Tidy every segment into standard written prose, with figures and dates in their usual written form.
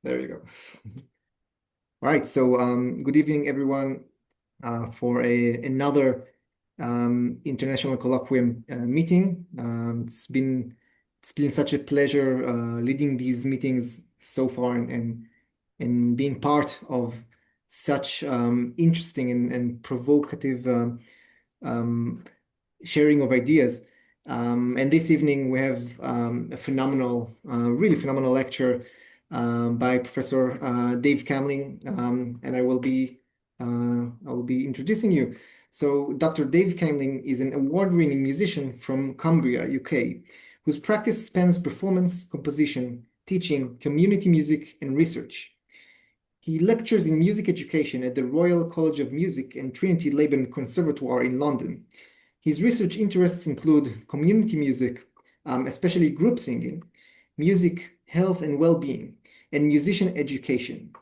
There you go. All right, so good evening, everyone, for another international colloquium meeting. It's been such a pleasure leading these meetings so far and being part of such interesting and provocative um, sharing of ideas. And this evening we have a really phenomenal lecture by Professor Dave Camlin, and I will be introducing you. So Dr. Dave Camlin is an award-winning musician from Cumbria, UK, whose practice spans performance, composition, teaching, community music, and research. He lectures in music education at the Royal College of Music and Trinity Laban Conservatoire in London. His research interests include community music, especially group singing, music, health and well-being, and musician education.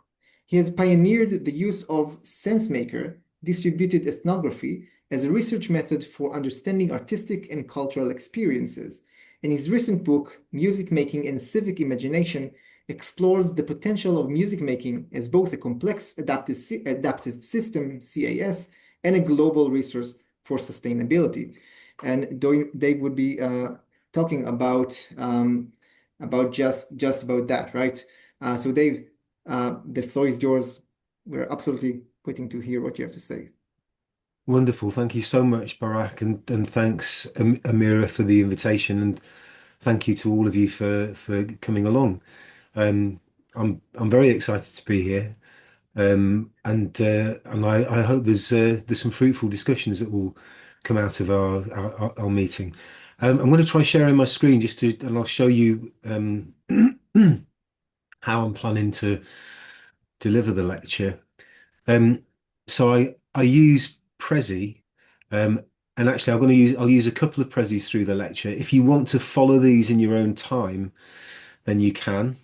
He has pioneered the use of sensemaker, distributed ethnography, as a research method for understanding artistic and cultural experiences. And his recent book, Music Making and Civic Imagination, explores the potential of music making as both a complex adaptive system, CAS, and a global resource for sustainability. And Dave would be talking about just about that, right? So Dave, the floor is yours. We're absolutely waiting to hear what you have to say. Wonderful. Thank you so much, Barak, and thanks, Amira, for the invitation, and thank you to all of you for coming along. Um, I'm very excited to be here, and I hope there's some fruitful discussions that will come out of our meeting. I'm going to try sharing my screen and I'll show you how I'm planning to deliver the lecture. Um, so I use Prezi, um, and actually I'll use a couple of Prezis through the lecture. If you want to follow these in your own time, then you can.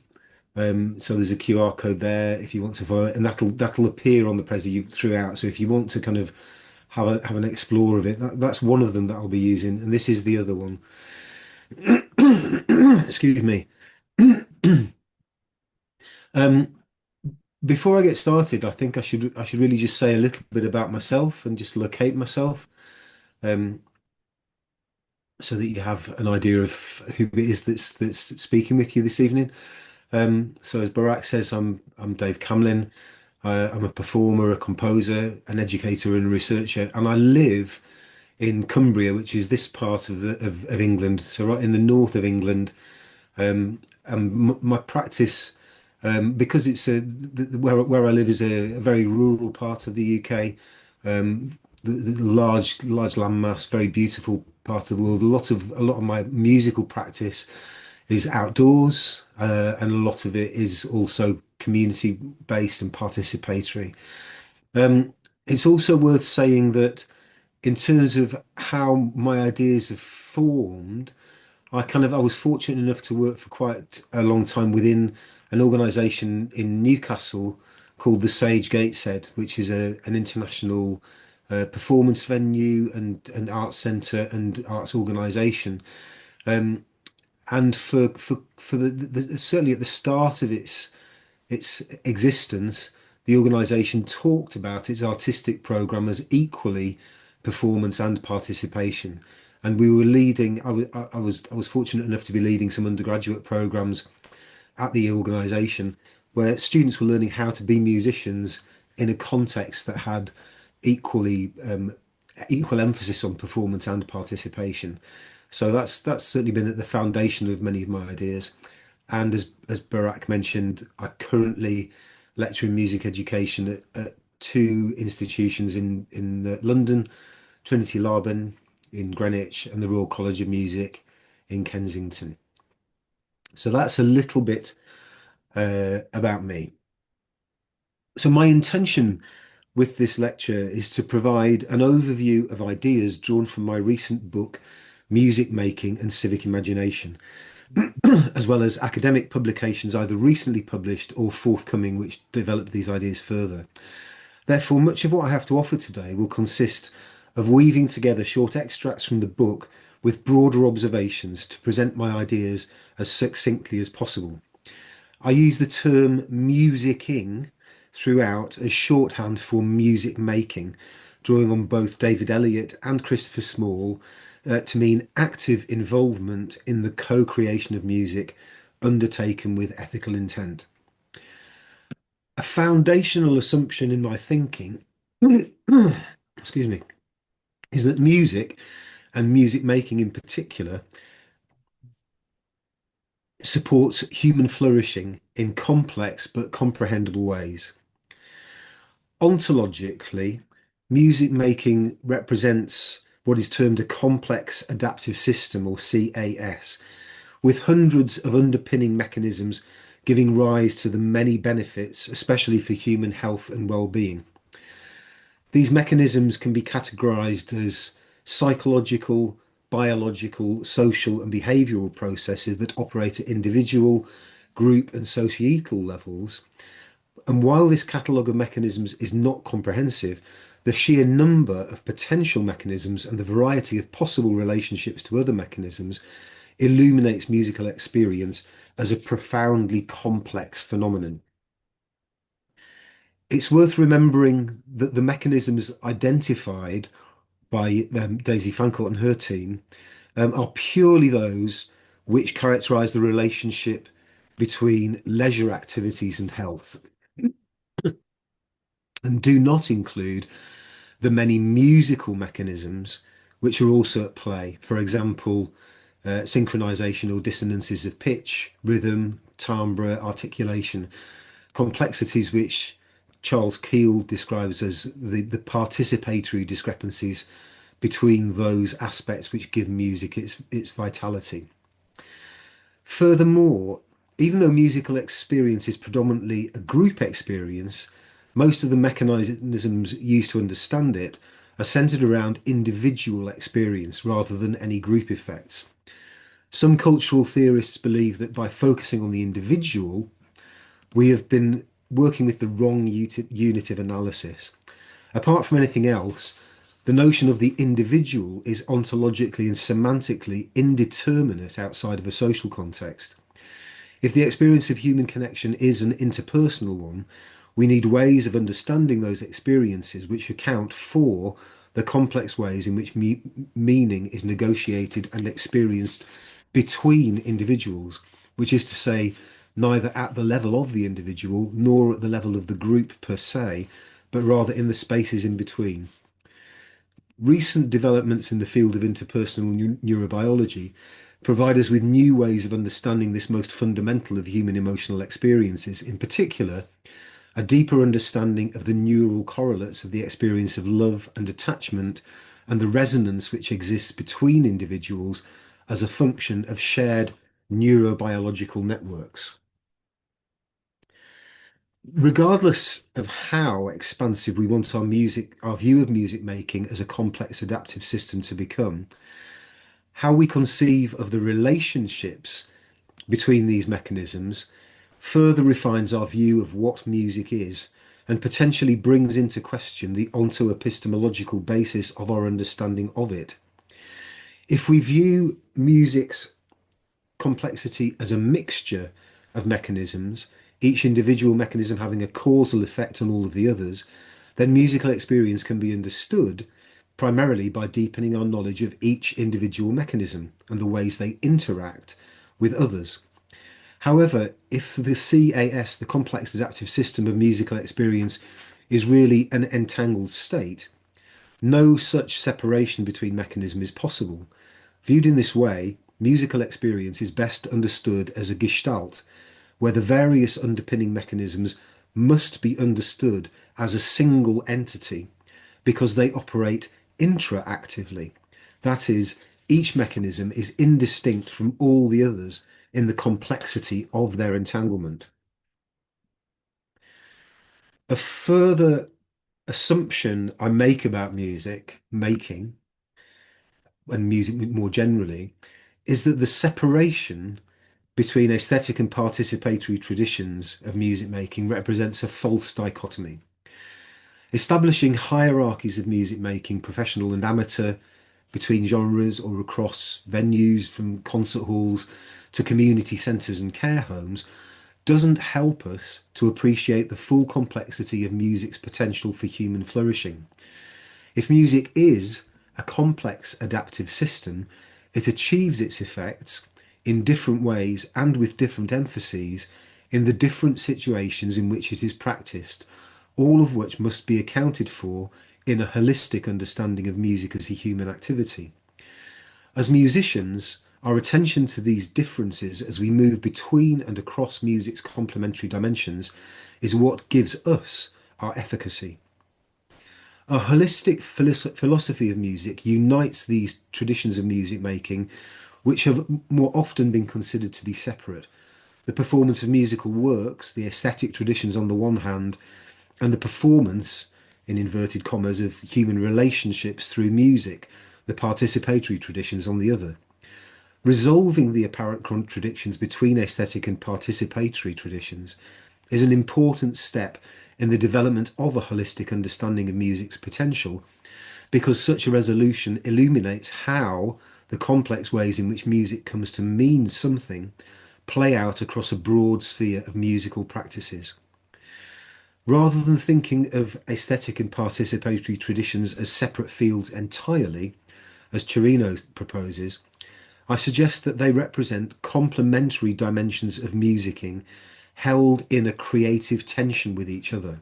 So there's a QR code there if you want to follow it, and that'll appear on the Prezi throughout. So if you want to kind of have an explore of it, that's one of them that I'll be using, and this is the other one. Excuse me. Um, Before I get started, I think I should really just say a little bit about myself and just locate myself, um, so that you have an idea of who it is that's speaking with you this evening. So as Barak says, I'm Dave Camlin. I'm a performer, a composer, an educator, and a researcher, and I live in Cumbria, which is this part of England, so right in the north of England. And my practice, because it's where I live is a very rural part of the UK, the large landmass, very beautiful part of the world. A lot of my musical practice is outdoors, and a lot of it is also community based and participatory. It's also worth saying that in terms of how my ideas have formed, I was fortunate enough to work for quite a long time within an organisation in Newcastle called the Sage Gateshead, which is an international performance venue and arts centre and arts organisation. And for certainly at the start of its existence, the organisation talked about its artistic programme as equally performance and participation. And we were leading. I was fortunate enough to be leading some undergraduate programs at the organisation where students were learning how to be musicians in a context that had equally equal emphasis on performance and participation. So that's certainly been at the foundation of many of my ideas. And as Barak mentioned, I currently lecture in music education at two institutions in London, Trinity Laban in Greenwich, and the Royal College of Music in Kensington. So that's a little bit about me. So my intention with this lecture is to provide an overview of ideas drawn from my recent book, Music Making and Civic Imagination, as well as academic publications either recently published or forthcoming which develop these ideas further. Therefore, much of what I have to offer today will consist of weaving together short extracts from the book with broader observations to present my ideas as succinctly as possible. I use the term musicking throughout as shorthand for music making, drawing on both David Elliott and Christopher Small to mean active involvement in the co-creation of music undertaken with ethical intent. A foundational assumption in my thinking, excuse me, is that music and music making in particular supports human flourishing in complex but comprehensible ways. Ontologically, music making represents what is termed a complex adaptive system, or CAS, with hundreds of underpinning mechanisms giving rise to the many benefits, especially for human health and well-being. These mechanisms can be categorized as psychological, biological, social, and behavioral processes that operate at individual, group, and societal levels. And while this catalogue of mechanisms is not comprehensive, the sheer number of potential mechanisms and the variety of possible relationships to other mechanisms illuminates musical experience as a profoundly complex phenomenon. It's worth remembering that the mechanisms identified by Daisy Fancourt and her team are purely those which characterize the relationship between leisure activities and health, and do not include the many musical mechanisms which are also at play. For example, synchronization or dissonances of pitch, rhythm, timbre, articulation, complexities which Charles Keel describes as the participatory discrepancies between those aspects which give music its vitality. Furthermore, even though musical experience is predominantly a group experience, most of the mechanisms used to understand it are centered around individual experience rather than any group effects. Some cultural theorists believe that by focusing on the individual, we have been working with the wrong unit of analysis. Apart from anything else, the notion of the individual is ontologically and semantically indeterminate outside of a social context. If the experience of human connection is an interpersonal one, we need ways of understanding those experiences which account for the complex ways in which meaning is negotiated and experienced between individuals, which is to say, neither at the level of the individual nor at the level of the group per se, but rather in the spaces in between. Recent developments in the field of interpersonal neurobiology provide us with new ways of understanding this most fundamental of human emotional experiences, in particular, a deeper understanding of the neural correlates of the experience of love and attachment and the resonance which exists between individuals as a function of shared neurobiological networks. Regardless of how expansive we want our view of music making as a complex adaptive system to become, how we conceive of the relationships between these mechanisms further refines our view of what music is and potentially brings into question the onto-epistemological basis of our understanding of it. If we view music's complexity as a mixture of mechanisms, each individual mechanism having a causal effect on all of the others, then musical experience can be understood primarily by deepening our knowledge of each individual mechanism and the ways they interact with others. However, if the CAS, the complex adaptive system of musical experience, is really an entangled state, no such separation between mechanisms is possible. Viewed in this way, musical experience is best understood as a gestalt, where the various underpinning mechanisms must be understood as a single entity because they operate intraactively. That is, each mechanism is indistinct from all the others in the complexity of their entanglement. A further assumption I make about music making and music more generally is that the separation between aesthetic and participatory traditions of music making represents a false dichotomy. Establishing hierarchies of music making, professional and amateur, between genres or across venues from concert halls to community centres and care homes doesn't help us to appreciate the full complexity of music's potential for human flourishing. If music is a complex adaptive system, it achieves its effects in different ways and with different emphases in the different situations in which it is practiced, all of which must be accounted for in a holistic understanding of music as a human activity. As musicians, our attention to these differences as we move between and across music's complementary dimensions is what gives us our efficacy. A holistic philosophy of music unites these traditions of music making, which have more often been considered to be separate. The performance of musical works, the aesthetic traditions on the one hand, and the performance, in inverted commas, of human relationships through music, the participatory traditions on the other. Resolving the apparent contradictions between aesthetic and participatory traditions is an important step in the development of a holistic understanding of music's potential, because such a resolution illuminates how the complex ways in which music comes to mean something play out across a broad sphere of musical practices. Rather than thinking of aesthetic and participatory traditions as separate fields entirely, as Chirino proposes, I suggest that they represent complementary dimensions of musicking held in a creative tension with each other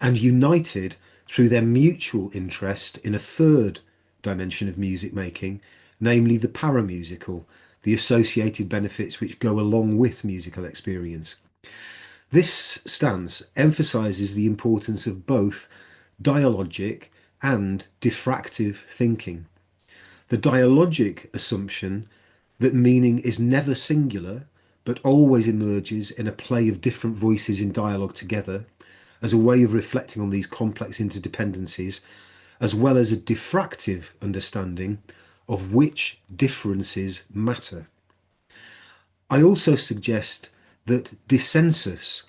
and united through their mutual interest in a third dimension of music making, namely the paramusical, the associated benefits which go along with musical experience. This stance emphasizes the importance of both dialogic and diffractive thinking. The dialogic assumption that meaning is never singular, but always emerges in a play of different voices in dialogue together, as a way of reflecting on these complex interdependencies, as well as a diffractive understanding of which differences matter. I also suggest that dissensus,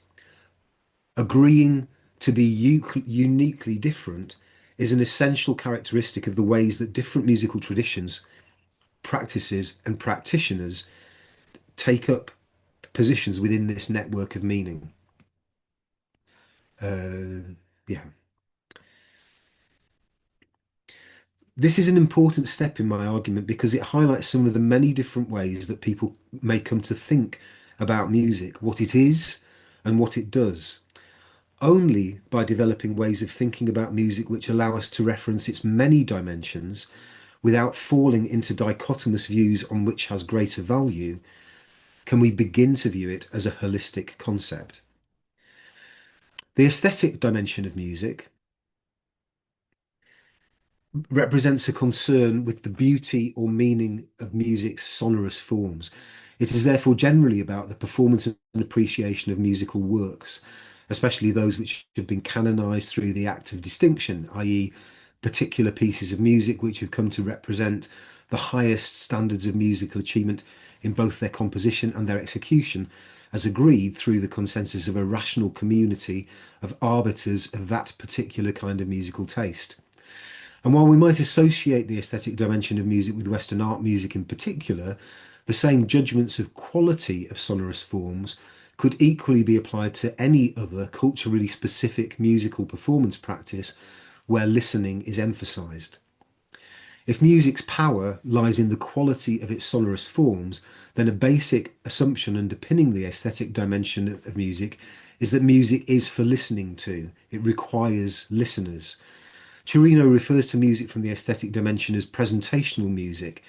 agreeing to be uniquely different, is an essential characteristic of the ways that different musical traditions, practices, and practitioners take up positions within this network of meaning. Yeah. This is an important step in my argument because it highlights some of the many different ways that people may come to think about music, what it is and what it does. Only by developing ways of thinking about music which allow us to reference its many dimensions without falling into dichotomous views on which has greater value can we begin to view it as a holistic concept. The aesthetic dimension of music represents a concern with the beauty or meaning of music's sonorous forms. It is therefore generally about the performance and appreciation of musical works, especially those which have been canonized through the act of distinction, i.e., particular pieces of music which have come to represent the highest standards of musical achievement in both their composition and their execution, as agreed through the consensus of a rational community of arbiters of that particular kind of musical taste. And while we might associate the aesthetic dimension of music with Western art music in particular, the same judgments of quality of sonorous forms could equally be applied to any other culturally specific musical performance practice where listening is emphasized. If music's power lies in the quality of its sonorous forms, then a basic assumption underpinning the aesthetic dimension of music is that music is for listening to. It requires listeners. Chirino refers to music from the aesthetic dimension as presentational music,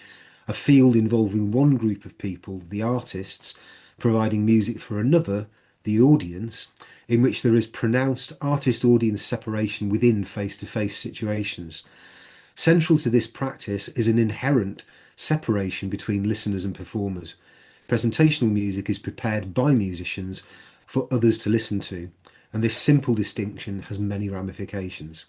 a field involving one group of people, the artists, providing music for another, the audience, in which there is pronounced artist-audience separation within face-to-face situations. Central to this practice is an inherent separation between listeners and performers. Presentational music is prepared by musicians for others to listen to, and this simple distinction has many ramifications.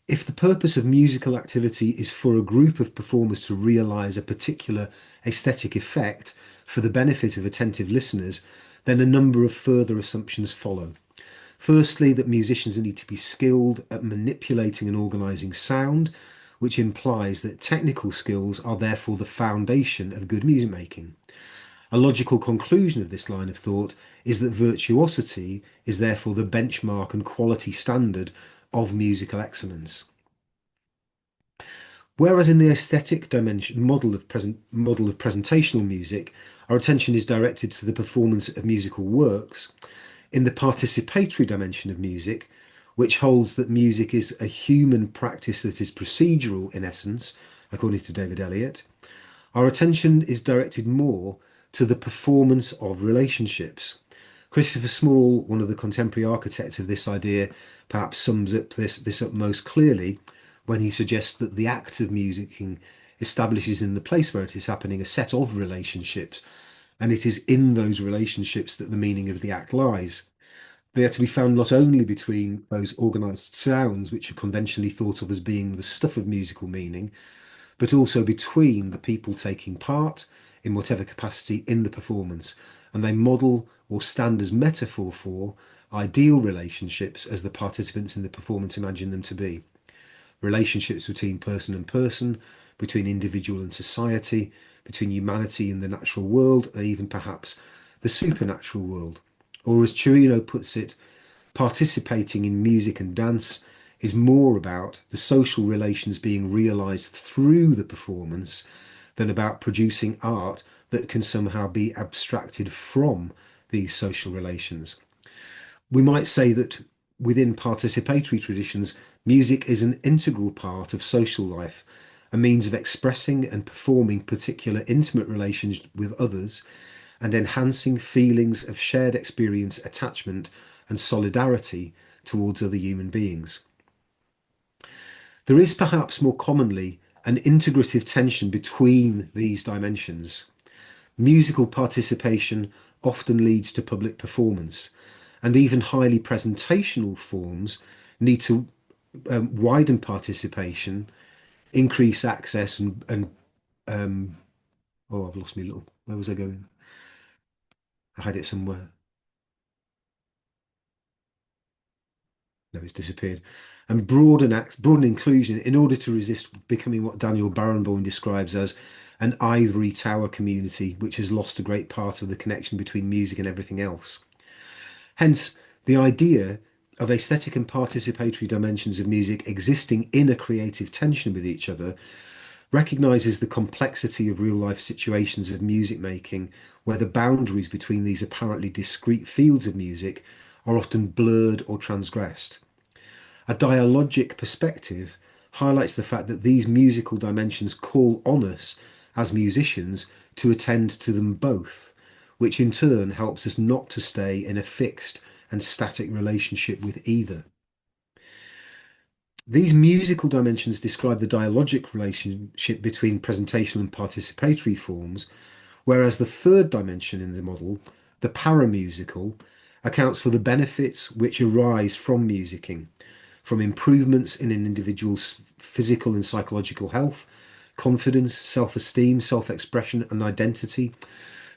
If the purpose of musical activity is for a group of performers to realise a particular aesthetic effect for the benefit of attentive listeners, then a number of further assumptions follow. Firstly, that musicians need to be skilled at manipulating and organising sound, which implies that technical skills are therefore the foundation of good music making. A logical conclusion of this line of thought is that virtuosity is therefore the benchmark and quality standard of musical excellence. Whereas in the aesthetic dimension model of presentational music, our attention is directed to the performance of musical works, in the participatory dimension of music, which holds that music is a human practice that is procedural in essence, according to David Elliott, our attention is directed more to the performance of relationships. Christopher Small, one of the contemporary architects of this idea, perhaps sums up this up most clearly when he suggests that the act of musicking establishes in the place where it is happening a set of relationships, and it is in those relationships that the meaning of the act lies. They are to be found not only between those organised sounds which are conventionally thought of as being the stuff of musical meaning, but also between the people taking part in whatever capacity in the performance, and they model or stand as metaphor for ideal relationships as the participants in the performance imagine them to be. Relationships between person and person, between individual and society, between humanity and the natural world, and even perhaps the supernatural world. Or as Chirino puts it, participating in music and dance is more about the social relations being realized through the performance than about producing art that can somehow be abstracted from these social relations. We might say that within participatory traditions, music is an integral part of social life, a means of expressing and performing particular intimate relations with others and enhancing feelings of shared experience, attachment, and solidarity towards other human beings. There is perhaps more commonly an integrative tension between these dimensions. Musical participation often leads to public performance, and even highly presentational forms need to widen participation, increase access, and oh, I've lost my little. Where was I going? I had it somewhere. No, it's disappeared. And broaden inclusion in order to resist becoming what Daniel Barenboim describes as an ivory tower community, which has lost a great part of the connection between music and everything else. Hence, the idea of aesthetic and participatory dimensions of music existing in a creative tension with each other recognizes the complexity of real life situations of music making, where the boundaries between these apparently discrete fields of music are often blurred or transgressed. A dialogic perspective highlights the fact that these musical dimensions call on us as musicians to attend to them both, which in turn helps us not to stay in a fixed and static relationship with either. These musical dimensions describe the dialogic relationship between presentational and participatory forms, whereas the third dimension in the model, the paramusical, accounts for the benefits which arise from musicking, from improvements in an individual's physical and psychological health, confidence, self-esteem, self-expression, and identity,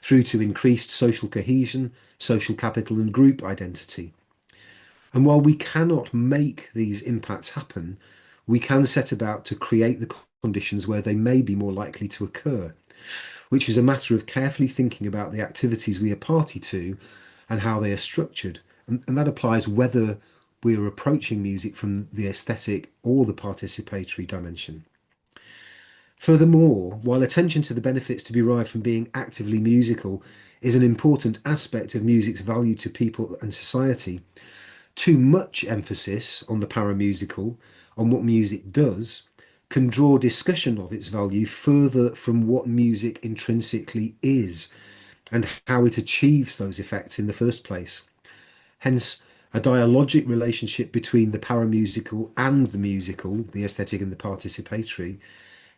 through to increased social cohesion, social capital, and group identity. And while we cannot make these impacts happen, we can set about to create the conditions where they may be more likely to occur, which is a matter of carefully thinking about the activities we are party to and how they are structured. And that applies whether we are approaching music from the aesthetic or the participatory dimension. Furthermore, while attention to the benefits to be derived from being actively musical is an important aspect of music's value to people and society, too much emphasis on the paramusical, on what music does, can draw discussion of its value further from what music intrinsically is and how it achieves those effects in the first place. Hence, a dialogic relationship between the paramusical and the musical, the aesthetic and the participatory,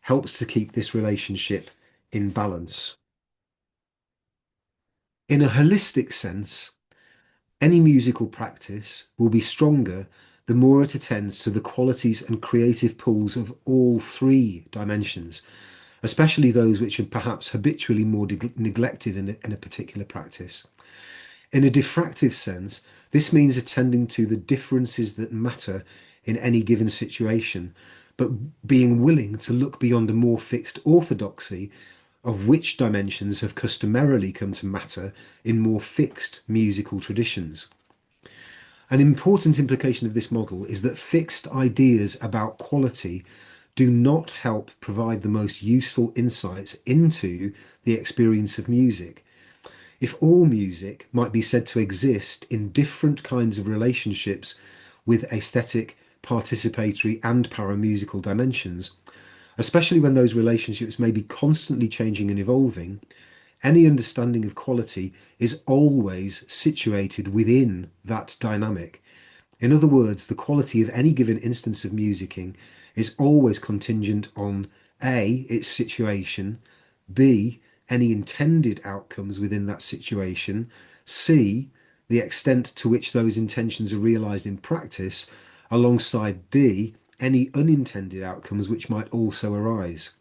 helps to keep this relationship in balance. In a holistic sense, any musical practice will be stronger the more it attends to the qualities and creative pools of all three dimensions, especially those which are perhaps habitually more neglected in a particular practice. In a diffractive sense, this means attending to the differences that matter in any given situation, but being willing to look beyond a more fixed orthodoxy of which dimensions have customarily come to matter in more fixed musical traditions. An important implication of this model is that fixed ideas about quality do not help provide the most useful insights into the experience of music. If all music might be said to exist in different kinds of relationships with aesthetic, participatory, and paramusical dimensions, especially when those relationships may be constantly changing and evolving, any understanding of quality is always situated within that dynamic. In other words, the quality of any given instance of musicking is always contingent on A, its situation, B, any intended outcomes within that situation, C, the extent to which those intentions are realized in practice, alongside D, any unintended outcomes which might also arise.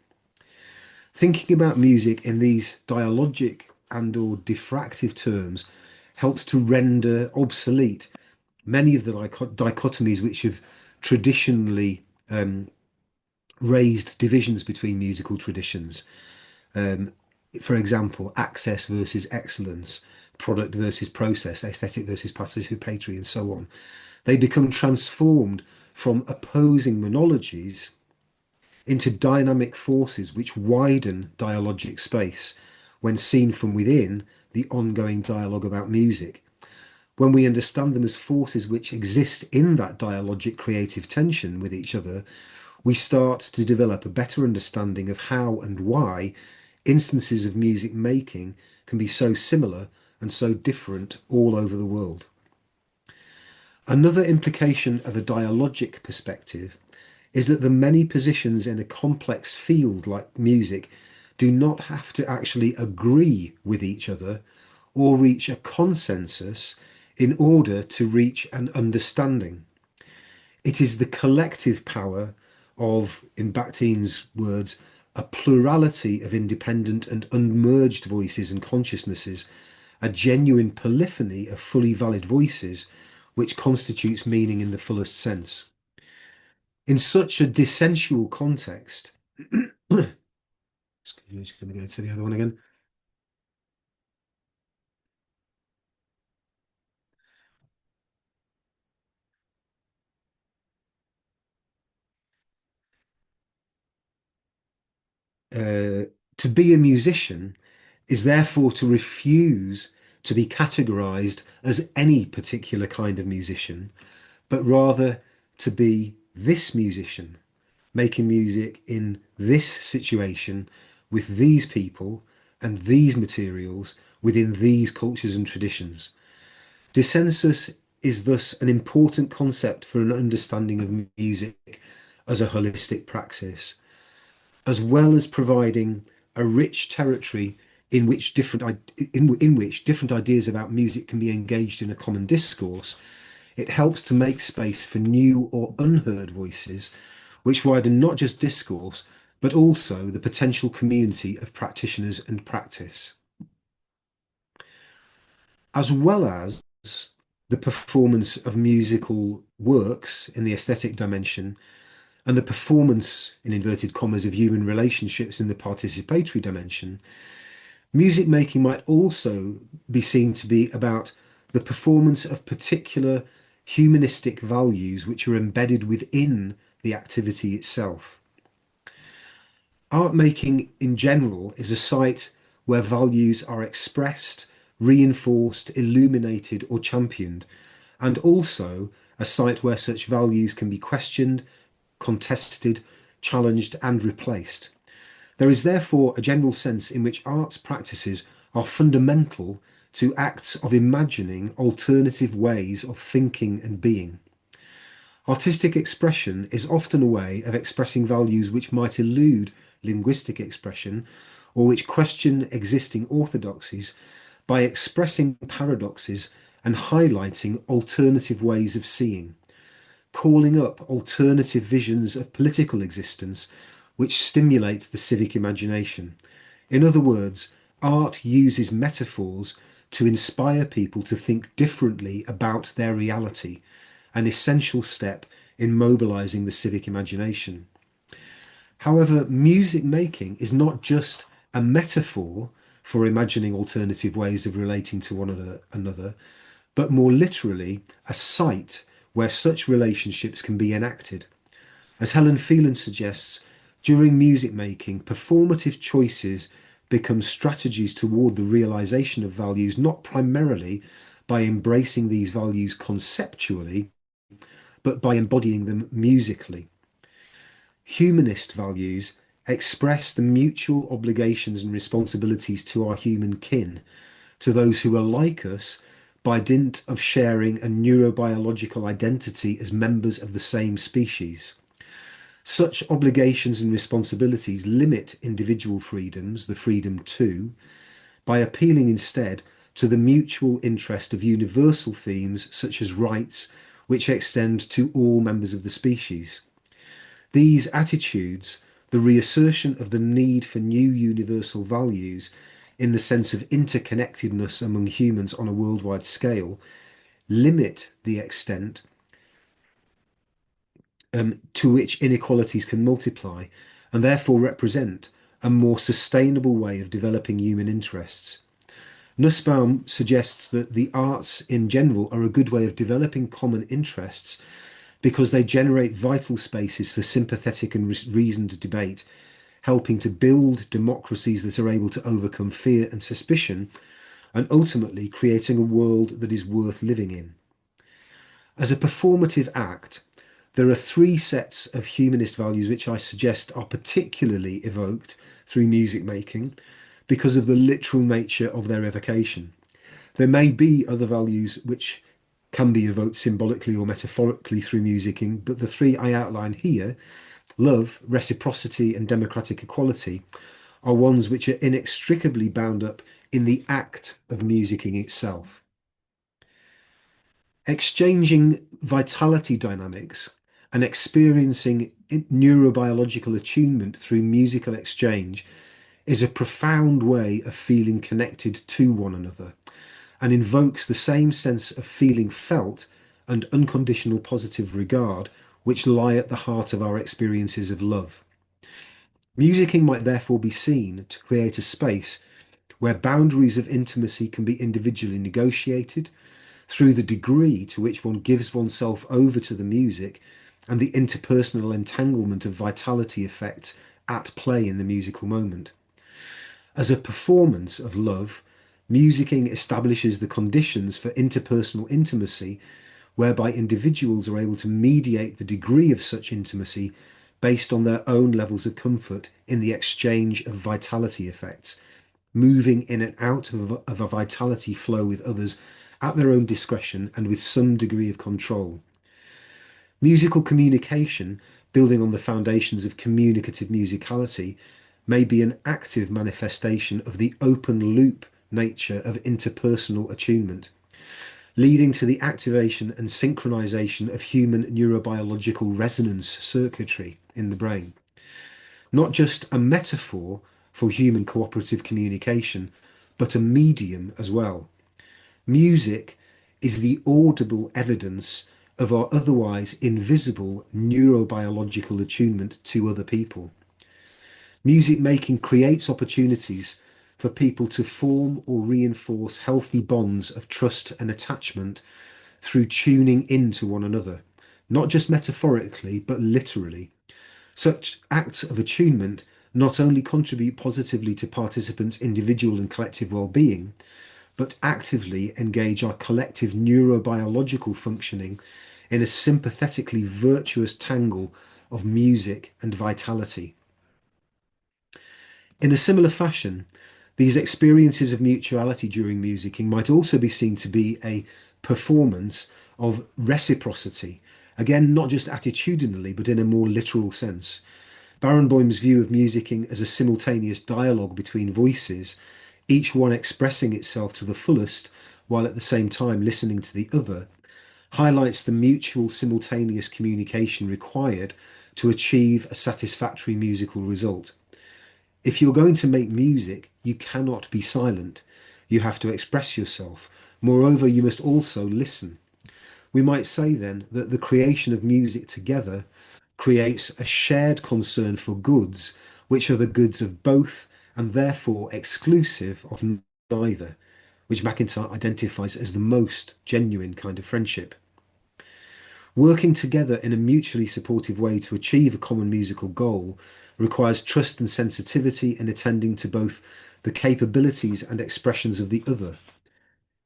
Thinking about music in these dialogic and or diffractive terms helps to render obsolete many of the dichotomies which have traditionally raised divisions between musical traditions. Um, for example, access versus excellence, product versus process, aesthetic versus participatory, and so on. They become transformed from opposing monologies into dynamic forces which widen dialogic space when seen from within the ongoing dialogue about music. When we understand them as forces which exist in that dialogic creative tension with each other, we start to develop a better understanding of how and why instances of music making can be so similar and so different all over the world. Another implication of a dialogic perspective is that the many positions in a complex field like music do not have to actually agree with each other or reach a consensus in order to reach an understanding. It is the collective power of, in Bakhtin's words, a plurality of independent and unmerged voices and consciousnesses, a genuine polyphony of fully valid voices, which constitutes meaning in the fullest sense. In such a dissensual context, excuse me, just going to go to the other one again. To be a musician is therefore to refuse to be categorized as any particular kind of musician, but rather to be this musician, making music in this situation with these people and these materials within these cultures and traditions. Dissensus is thus an important concept for an understanding of music as a holistic praxis, as well as providing a rich territory in which different ideas about music can be engaged in a common discourse. It helps to make space for new or unheard voices, which widen not just discourse, but also the potential community of practitioners and practice, as well as the performance of musical works in the aesthetic dimension and the performance, in inverted commas, of human relationships in the participatory dimension. Music making might also be seen to be about the performance of particular humanistic values which are embedded within the activity itself. Art making in general is a site where values are expressed, reinforced, illuminated, or championed, and also a site where such values can be questioned, contested, challenged, and replaced. There is therefore a general sense in which arts practices are fundamental to acts of imagining alternative ways of thinking and being. Artistic expression is often a way of expressing values which might elude linguistic expression or which question existing orthodoxies by expressing paradoxes and highlighting alternative ways of seeing, calling up alternative visions of political existence which stimulate the civic imagination. In other words, art uses metaphors to inspire people to think differently about their reality, an essential step in mobilizing the civic imagination. However, music making is not just a metaphor for imagining alternative ways of relating to another, but more literally a site where such relationships can be enacted. As Helen Phelan suggests, during music making, performative choices become strategies toward the realization of values, not primarily by embracing these values conceptually, but by embodying them musically. Humanist values express the mutual obligations and responsibilities to our human kin, to those who are like us, by dint of sharing a neurobiological identity as members of the same species. Such obligations and responsibilities limit individual freedoms, the freedom to, by appealing instead to the mutual interest of universal themes such as rights, which extend to all members of the species. These attitudes, the reassertion of the need for new universal values in the sense of interconnectedness among humans on a worldwide scale, limit the extent to which inequalities can multiply and therefore represent a more sustainable way of developing human interests. Nussbaum suggests that the arts in general are a good way of developing common interests because they generate vital spaces for sympathetic and reasoned debate, helping to build democracies that are able to overcome fear and suspicion, and ultimately creating a world that is worth living in. As a performative act, there are three sets of humanist values which I suggest are particularly evoked through music making because of the literal nature of their evocation. There may be other values which can be evoked symbolically or metaphorically through musicking, but the three I outline here, love, reciprocity, and democratic equality, are ones which are inextricably bound up in the act of musicking itself. Exchanging vitality dynamics and experiencing neurobiological attunement through musical exchange is a profound way of feeling connected to one another and invokes the same sense of feeling felt and unconditional positive regard which lie at the heart of our experiences of love. Musicking might therefore be seen to create a space where boundaries of intimacy can be individually negotiated through the degree to which one gives oneself over to the music and the interpersonal entanglement of vitality effects at play in the musical moment. As a performance of love, musicking establishes the conditions for interpersonal intimacy, whereby individuals are able to mediate the degree of such intimacy based on their own levels of comfort in the exchange of vitality effects, moving in and out of a vitality flow with others at their own discretion and with some degree of control. Musical communication, building on the foundations of communicative musicality, may be an active manifestation of the open loop nature of interpersonal attunement, leading to the activation and synchronization of human neurobiological resonance circuitry in the brain. Not just a metaphor for human cooperative communication, but a medium as well. Music is the audible evidence of our otherwise invisible neurobiological attunement to other people. Music making creates opportunities for people to form or reinforce healthy bonds of trust and attachment through tuning into one another, not just metaphorically, but literally. Such acts of attunement not only contribute positively to participants' individual and collective well-being, but actively engage our collective neurobiological functioning in a sympathetically virtuous tangle of music and vitality. In a similar fashion, these experiences of mutuality during musicking might also be seen to be a performance of reciprocity, again, not just attitudinally, but in a more literal sense. Barenboim's view of musicking as a simultaneous dialogue between voices, each one expressing itself to the fullest while at the same time listening to the other, highlights the mutual simultaneous communication required to achieve a satisfactory musical result. If you're going to make music, you cannot be silent. You have to express yourself. Moreover, you must also listen. We might say then that the creation of music together creates a shared concern for goods, which are the goods of both and therefore exclusive of neither, which McIntyre identifies as the most genuine kind of friendship. Working together in a mutually supportive way to achieve a common musical goal requires trust and sensitivity in attending to both the capabilities and expressions of the other.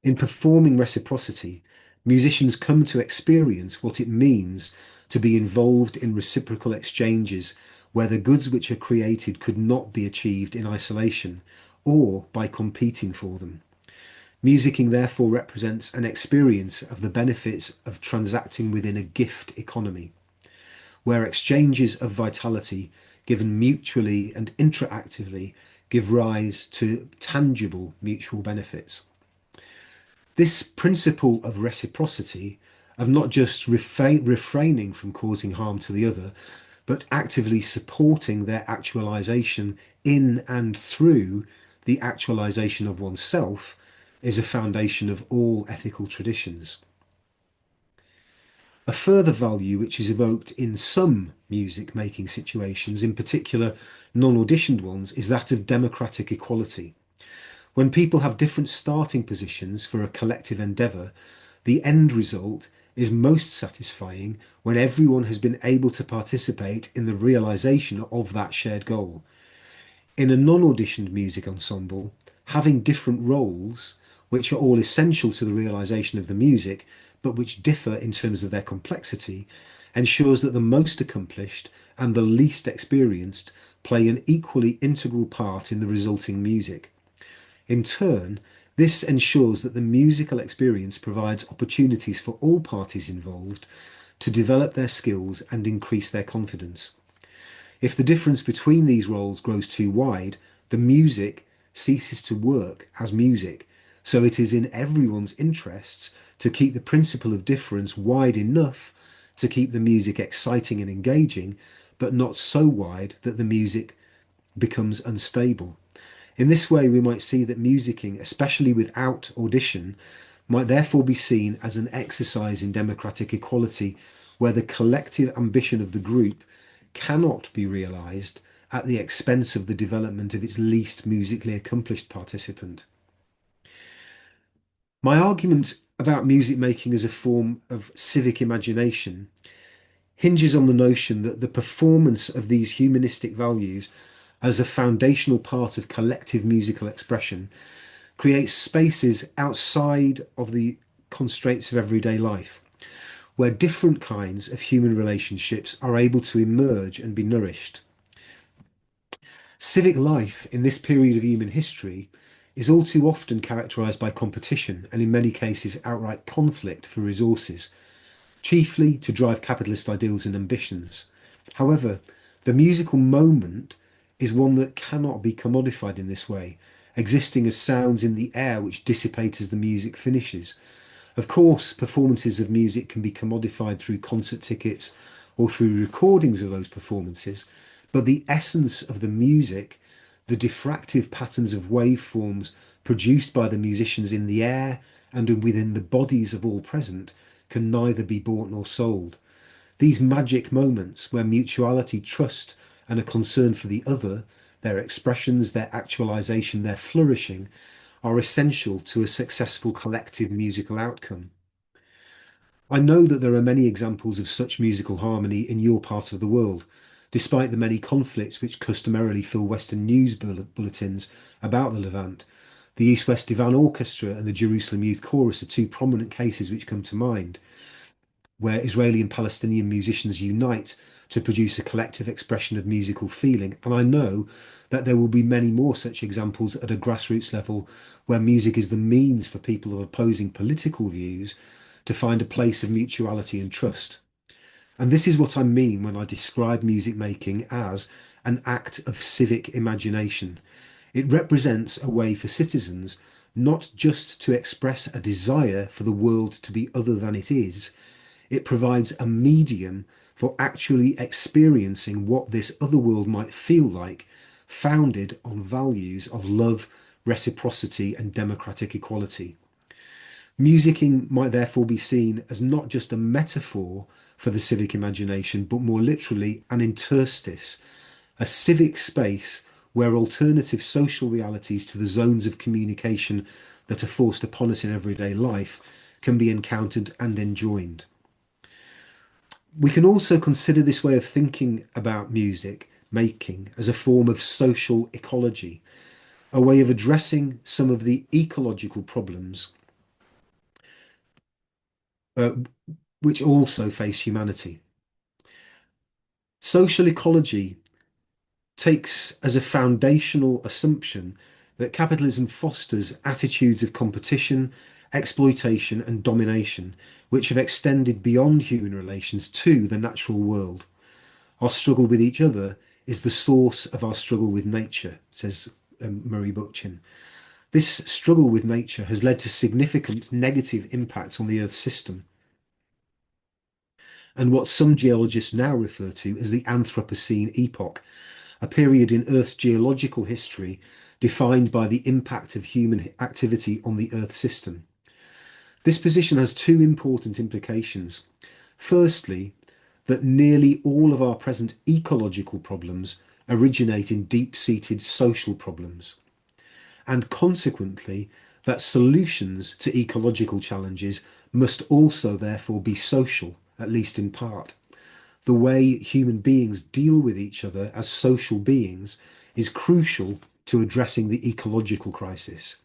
In performing reciprocity, musicians come to experience what it means to be involved in reciprocal exchanges where the goods which are created could not be achieved in isolation or by competing for them. Musicking therefore represents an experience of the benefits of transacting within a gift economy, where exchanges of vitality given mutually and interactively give rise to tangible mutual benefits. This principle of reciprocity, of not just refraining from causing harm to the other, but actively supporting their actualization in and through the actualization of oneself, is a foundation of all ethical traditions. A further value which is evoked in some music making situations, in particular non auditioned ones, is that of democratic equality. When people have different starting positions for a collective endeavour, the end result is most satisfying when everyone has been able to participate in the realisation of that shared goal. In a non auditioned music ensemble, having different roles, which are all essential to the realisation of the music, but which differ in terms of their complexity, ensures that the most accomplished and the least experienced play an equally integral part in the resulting music. In turn, this ensures that the musical experience provides opportunities for all parties involved to develop their skills and increase their confidence. If the difference between these roles grows too wide, the music ceases to work as music. So it is in everyone's interests to keep the principle of difference wide enough to keep the music exciting and engaging, but not so wide that the music becomes unstable. In this way, we might see that musicking, especially without audition, might therefore be seen as an exercise in democratic equality, where the collective ambition of the group cannot be realised at the expense of the development of its least musically accomplished participant. My argument about music making as a form of civic imagination hinges on the notion that the performance of these humanistic values as a foundational part of collective musical expression creates spaces outside of the constraints of everyday life, where different kinds of human relationships are able to emerge and be nourished. Civic life in this period of human history is all too often characterised by competition and, in many cases, outright conflict for resources, chiefly to drive capitalist ideals and ambitions. However, the musical moment is one that cannot be commodified in this way, existing as sounds in the air which dissipate as the music finishes. Of course, performances of music can be commodified through concert tickets or through recordings of those performances, but the essence of the music, the diffractive patterns of waveforms produced by the musicians in the air and within the bodies of all present, can neither be bought nor sold. These magic moments where mutuality, trust, and a concern for the other, their expressions, their actualization, their flourishing, are essential to a successful collective musical outcome. I know that there are many examples of such musical harmony in your part of the world, despite the many conflicts which customarily fill Western news bulletins about the Levant. The East West Divan Orchestra and the Jerusalem Youth Chorus are two prominent cases which come to mind, where Israeli and Palestinian musicians unite to produce a collective expression of musical feeling. And I know that there will be many more such examples at a grassroots level where music is the means for people of opposing political views to find a place of mutuality and trust. And this is what I mean when I describe music making as an act of civic imagination. It represents a way for citizens not just to express a desire for the world to be other than it is, it provides a medium for actually experiencing what this other world might feel like, founded on values of love, reciprocity, and democratic equality. Musicking might therefore be seen as not just a metaphor for the civic imagination, but more literally an interstice, a civic space where alternative social realities to the zones of communication that are forced upon us in everyday life can be encountered and enjoined. We can also consider this way of thinking about music making as a form of social ecology, a way of addressing some of the ecological problems uh, which also face humanity. Social ecology takes as a foundational assumption that capitalism fosters attitudes of competition, exploitation, and domination, which have extended beyond human relations to the natural world. Our struggle with each other is the source of our struggle with nature, says Murray Bookchin. This struggle with nature has led to significant negative impacts on the Earth system, and what some geologists now refer to as the Anthropocene epoch, a period in Earth's geological history defined by the impact of human activity on the Earth system. This position has two important implications. Firstly, that nearly all of our present ecological problems originate in deep-seated social problems, and consequently, that solutions to ecological challenges must also therefore be social, at least in part. The way human beings deal with each other as social beings is crucial to addressing the ecological crisis.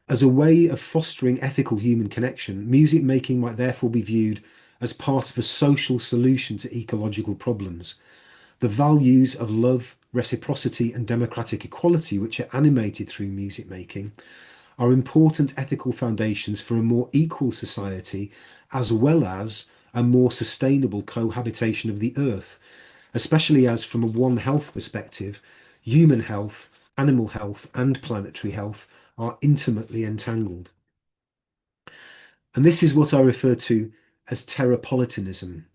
As a way of fostering ethical human connection, music making might therefore be viewed as part of a social solution to ecological problems. The values of love, reciprocity, and democratic equality, which are animated through music making, are important ethical foundations for a more equal society, as well as a more sustainable cohabitation of the earth, especially as, from a One Health perspective, human health, animal health, and planetary health are intimately entangled. And this is what I refer to as terrapolitanism.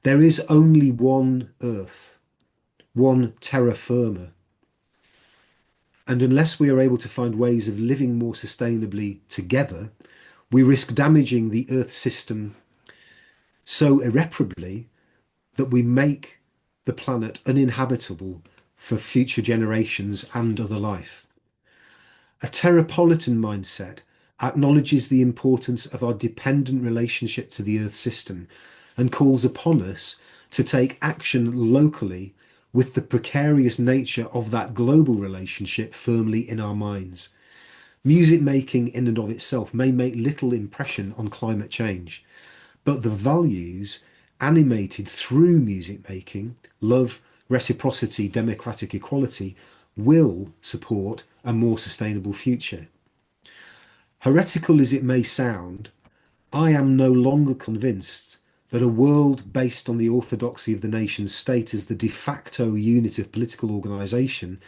There is only one earth, one terra firma. And unless we are able to find ways of living more sustainably together, we risk damaging the Earth system so irreparably that we make the planet uninhabitable for future generations and other life. A terrapolitan mindset acknowledges the importance of our dependent relationship to the Earth system and calls upon us to take action locally with the precarious nature of that global relationship firmly in our minds. Music making in and of itself may make little impression on climate change, but the values animated through music making, love, reciprocity, democratic equality, will support a more sustainable future. Heretical as it may sound, I am no longer convinced that a world based on the orthodoxy of the nation state as the de facto unit of political organisation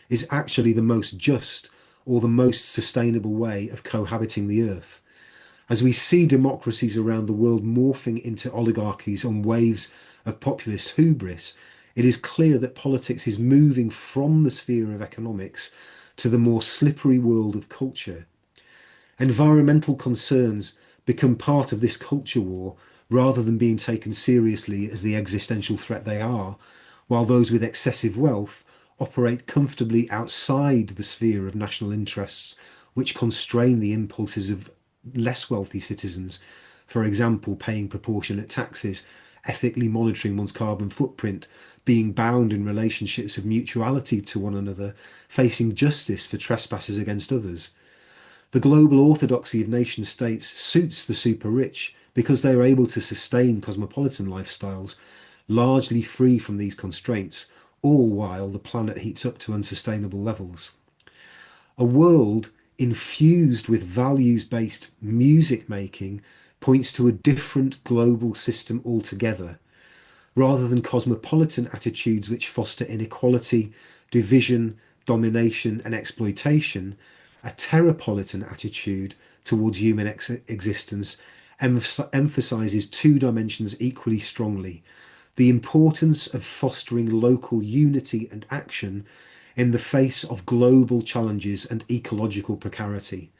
is actually the most just or the most sustainable way of cohabiting the earth. As we see democracies around the world morphing into oligarchies on waves of populist hubris, it is clear that politics is moving from the sphere of economics to the more slippery world of culture. Environmental concerns become part of this culture war rather than being taken seriously as the existential threat they are, while those with excessive wealth operate comfortably outside the sphere of national interests, which constrain the impulses of less wealthy citizens, for example, paying proportionate taxes, ethically monitoring one's carbon footprint, being bound in relationships of mutuality to one another, facing justice for trespasses against others. The global orthodoxy of nation states suits the super rich because they are able to sustain cosmopolitan lifestyles largely free from these constraints, all while the planet heats up to unsustainable levels. A world infused with values based music making points to a different global system altogether, rather than cosmopolitan attitudes which foster inequality, division, domination, and exploitation. A terrapolitan attitude towards human existence emphasizes two dimensions equally strongly: the importance of fostering local unity and action in the face of global challenges and ecological precarity.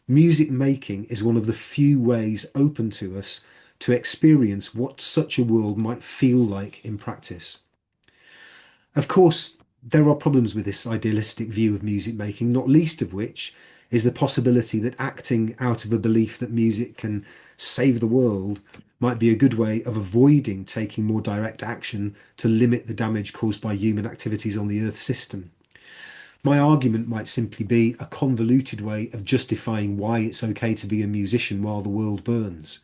Music making is one of the few ways open to us to experience what such a world might feel like in practice. Of course, there are problems with this idealistic view of music making, not least of which is the possibility that acting out of a belief that music can save the world might be a good way of avoiding taking more direct action to limit the damage caused by human activities on the Earth system. My argument might simply be a convoluted way of justifying why it's okay to be a musician while the world burns.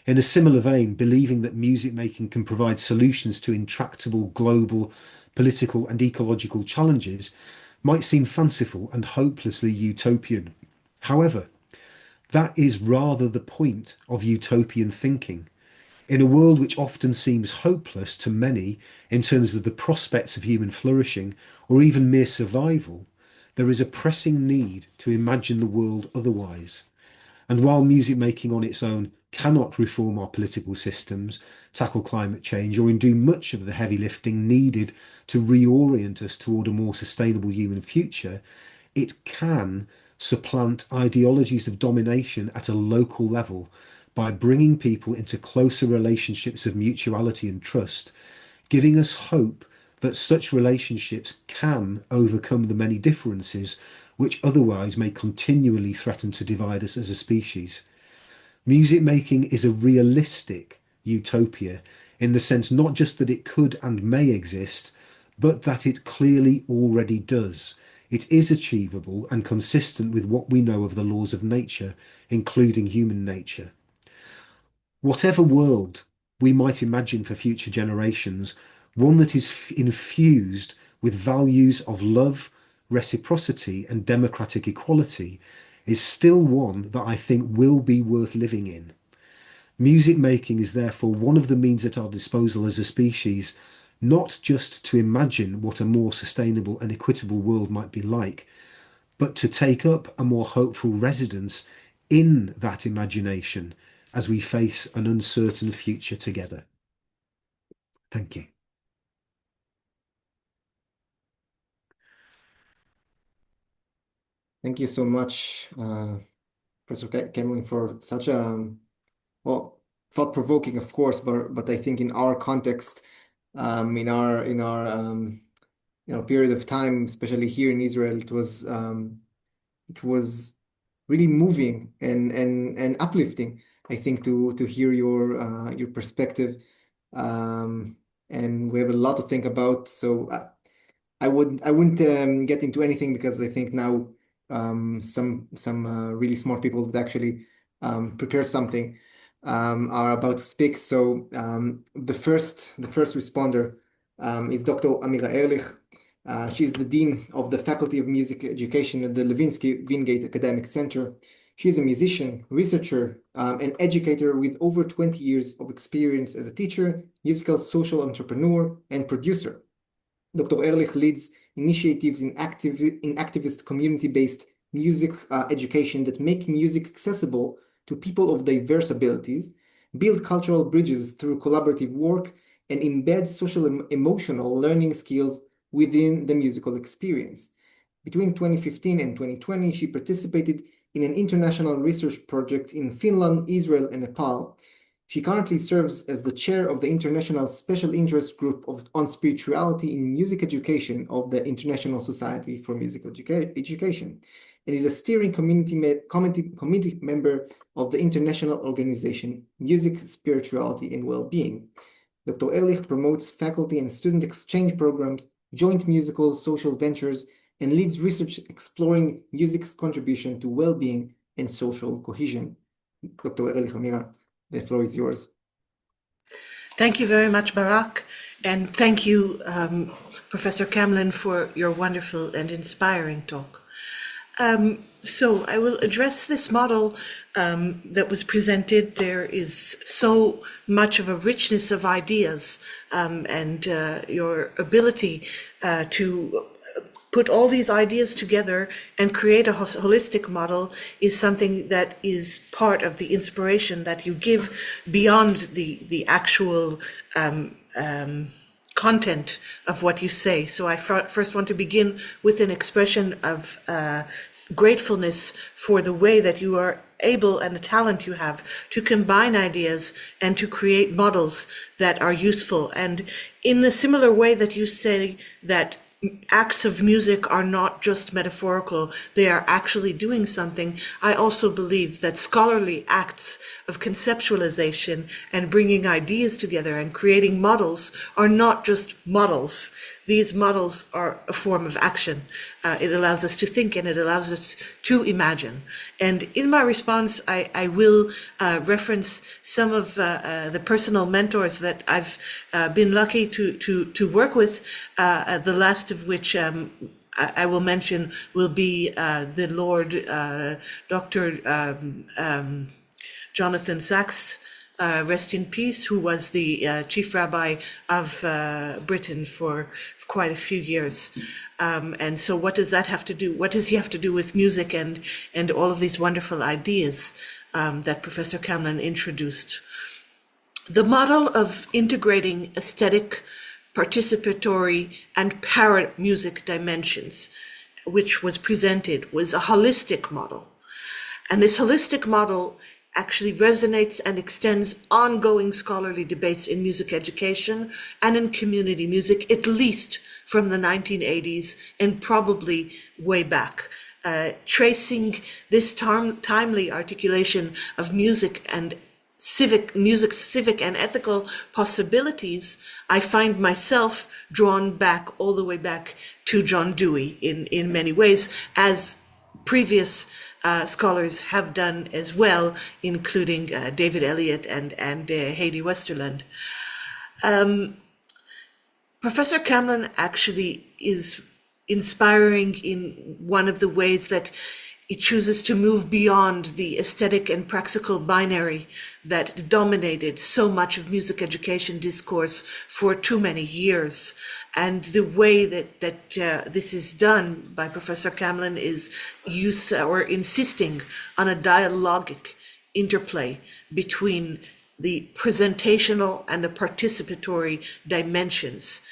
In a similar vein, believing that music making can provide solutions to intractable global political and ecological challenges might seem fanciful and hopelessly utopian. However, that is rather the point of utopian thinking. In a world which often seems hopeless to many in terms of the prospects of human flourishing or even mere survival, there is a pressing need to imagine the world otherwise. And while music making on its own cannot reform our political systems, tackle climate change, or do much of the heavy lifting needed to reorient us toward a more sustainable human future, it can supplant ideologies of domination at a local level by bringing people into closer relationships of mutuality and trust, giving us hope that such relationships can overcome the many differences which otherwise may continually threaten to divide us as a species. Music making is a realistic utopia in the sense not just that it could and may exist, but that it clearly already does. It is achievable and consistent with what we know of the laws of nature, including human nature. Whatever world we might imagine for future generations, one that is infused with values of love, reciprocity, and democratic equality, is still one that I think will be worth living in. Music making is therefore one of the means at our disposal as a species, not just to imagine what a more sustainable and equitable world might be like, but to take up a more hopeful residence in that imagination as we face an uncertain future together. Thank you. Thank you so much, Professor Camlin, for such a well, thought-provoking, of course, but I think in our context, in our period of time, especially here in Israel, it was really moving and uplifting. I think to hear your perspective, and we have a lot to think about. So I wouldn't get into anything because I think now some really smart people that actually prepared something are about to speak. So the first responder is Dr. Amira Ehrlich. She is the Dean of the Faculty of Music Education at the Levinsky Wingate Academic Center. She is a musician, researcher, and educator with over 20 years of experience as a teacher, musical social entrepreneur, and producer. Dr. Ehrlich leads initiatives in activist community-based music education that make music accessible to people of diverse abilities, build cultural bridges through collaborative work, and embed social emotional learning skills within the musical experience. Between 2015 and 2020, she participated in an international research project in Finland, Israel, and Nepal. She currently serves as the chair of the International Special Interest Group on Spirituality in Music Education of the International Society for Musical Education, and is a steering committee member of the international organization Music, Spirituality, and Well-Being. Dr. Ehrlich promotes faculty and student exchange programs, joint musical social ventures, and leads research exploring music's contribution to well-being and social cohesion. Dr. Ehrlich, Amira, the floor is yours. Thank you very much, Barak, and thank you, Professor Camlin, for your wonderful and inspiring talk. So I will address this model that was presented. There is so much of a richness of ideas, and your ability to put all these ideas together and create a holistic model is something that is part of the inspiration that you give beyond the actual content of what you say. So I first want to begin with an expression of gratefulness for the way that you are able and the talent you have to combine ideas and to create models that are useful. And in the similar way that you say that acts of music are not just metaphorical, they are actually doing something, I also believe that scholarly acts of conceptualization and bringing ideas together and creating models are not just models. These models are a form of action. It allows us to think and it allows us to imagine. And in my response, I will reference some of the personal mentors that I've been lucky to work with, the last of which I will mention will be the Lord Dr. Jonathan Sachs, rest in peace, who was the chief rabbi of Britain for quite a few years. And so what does that have to do? What does he have to do with music and all of these wonderful ideas that Professor Camlin introduced? The model of integrating aesthetic, participatory, and para-music dimensions, which was presented, was a holistic model. And this holistic model actually resonates and extends ongoing scholarly debates in music education and in community music, at least from the 1980s and probably way back. Tracing this timely articulation of music and civic and ethical possibilities, I find myself drawn back all the way back to John Dewey in many ways, as previous scholars have done as well, including David Elliott and Heidi Westerland. Professor Camlin actually is inspiring in one of the ways that it chooses to move beyond the aesthetic and praxical binary that dominated so much of music education discourse for too many years. And the way that this is done by Professor Camlin is insisting on a dialogic interplay between the presentational and the participatory dimensions.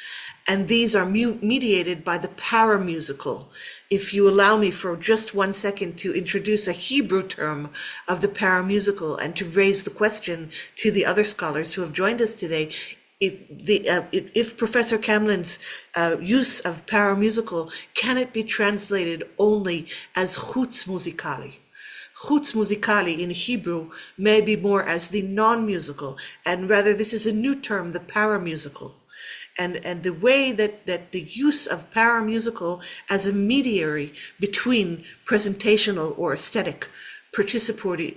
And these are mediated by the paramusical. If you allow me for just 1 second to introduce a Hebrew term of the paramusical and to raise the question to the other scholars who have joined us today, if Professor Camlin's use of paramusical, can it be translated only as chutz musicali? Chutz musicali in Hebrew may be more as the non-musical, and rather this is a new term, the paramusical. And the way that the use of paramusical as a mediary between presentational or aesthetic, participatory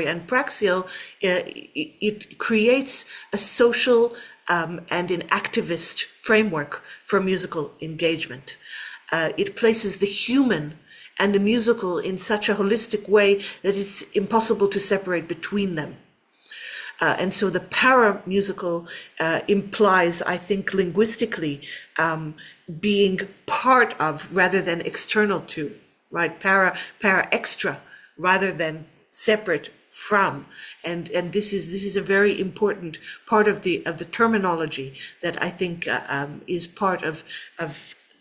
and praxial, it creates a social and an activist framework for musical engagement. It places the human and the musical in such a holistic way that it's impossible to separate between them. And so the para-musical implies, I think, linguistically, being part of rather than external to, right? Para extra rather than separate from. And this is a very important part of the terminology that I think is part of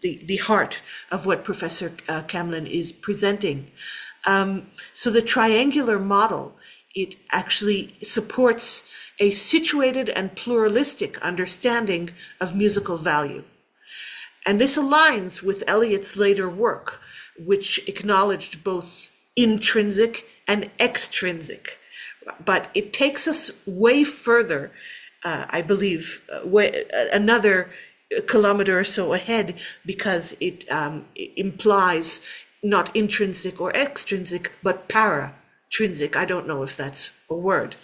the heart of what Professor Camlin is presenting. So the triangular model, it actually supports a situated and pluralistic understanding of musical value. And this aligns with Eliot's later work, which acknowledged both intrinsic and extrinsic. But it takes us way further, I believe, another kilometer or so ahead, because it implies not intrinsic or extrinsic, but para-trinsic. I don't know if that's a word.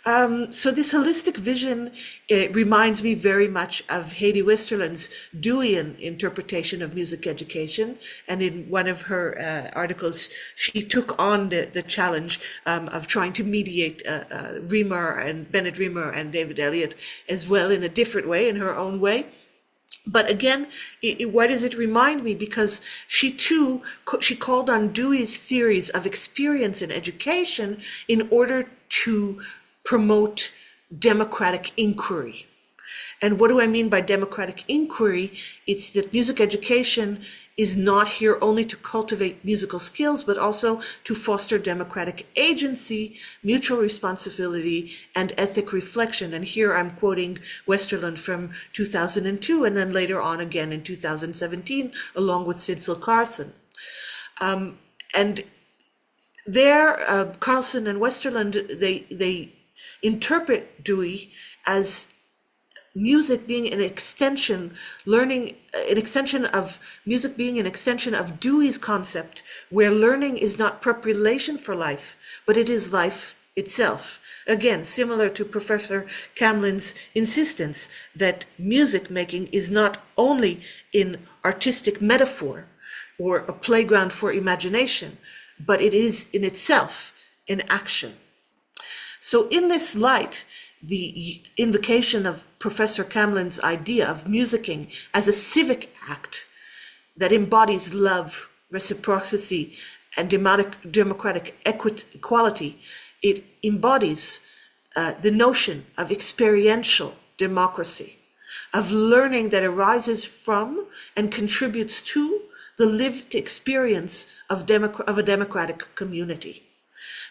So this holistic vision, it reminds me very much of Heidi Westerland's Deweyan interpretation of music education. And in one of her articles, she took on the challenge of trying to mediate Bennett Riemer and David Elliott as well, in a different way, in her own way. But again, why does it remind me? Because she called on Dewey's theories of experience in education in order to promote democratic inquiry. And what do I mean by democratic inquiry? It's that music education is not here only to cultivate musical skills, but also to foster democratic agency, mutual responsibility, and ethic reflection. And here I'm quoting Westerlund from 2002, and then later on again in 2017, along with Sidsel Carlson. And there, Carlson and Westerlund, they interpret Dewey as music being an extension, music being an extension of Dewey's concept, where learning is not preparation for life, but it is life itself. Again, similar to Professor Camlin's insistence that music making is not only in artistic metaphor or a playground for imagination, but it is in itself in action. So in this light, the invocation of Professor Camlin's idea of musicking as a civic act that embodies love, reciprocity, and democratic equality, it embodies the notion of experiential democracy, of learning that arises from and contributes to the lived experience of a democratic community.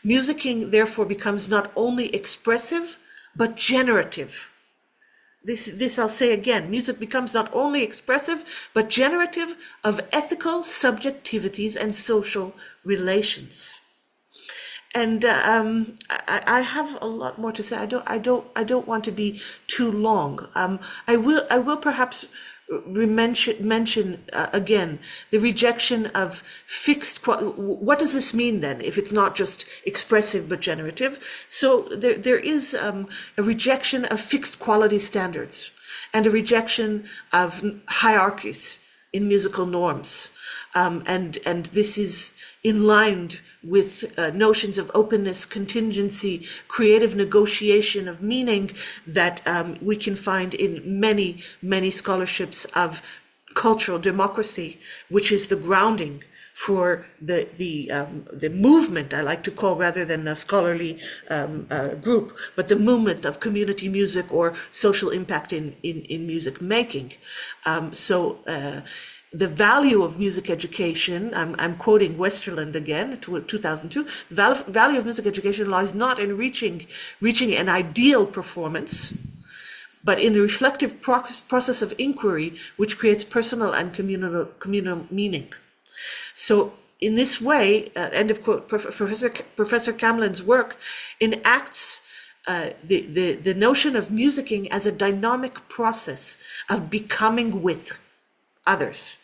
Musicking, therefore, becomes not only expressive, but generative. This I'll say again, music becomes not only expressive, but generative of ethical subjectivities and social relations. And I have a lot more to say. I don't want to be too long. I will perhaps mention again the rejection of fixed. What does this mean then, if it's not just expressive but generative? So there is a rejection of fixed quality standards and a rejection of hierarchies in musical norms, and this is in line with notions of openness, contingency, creative negotiation of meaning that we can find in many scholarships of cultural democracy, which is the grounding for the movement, I like to call, rather than a scholarly group, but the movement of community music or social impact in music making. The value of music education, I'm quoting Westerlund again, 2002, the value of music education lies not in reaching an ideal performance, but in the reflective process of inquiry, which creates personal and communal meaning. So in this way, end of quote, Professor Camlin's work enacts the notion of musicking as a dynamic process of becoming with others,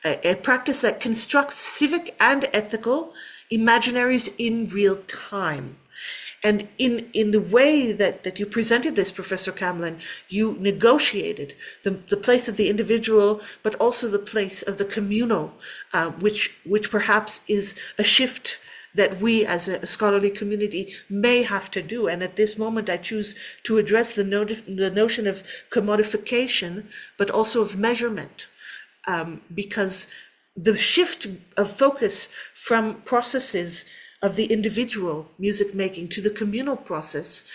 a practice that constructs civic and ethical imaginaries in real time. And in the way that you presented this, Professor Camlin, you negotiated the place of the individual, but also the place of the communal, which perhaps is a shift that we as a scholarly community may have to do. And at this moment, I choose to address the notion of commodification, but also of measurement, because the shift of focus from processes of the individual music making to the communal process,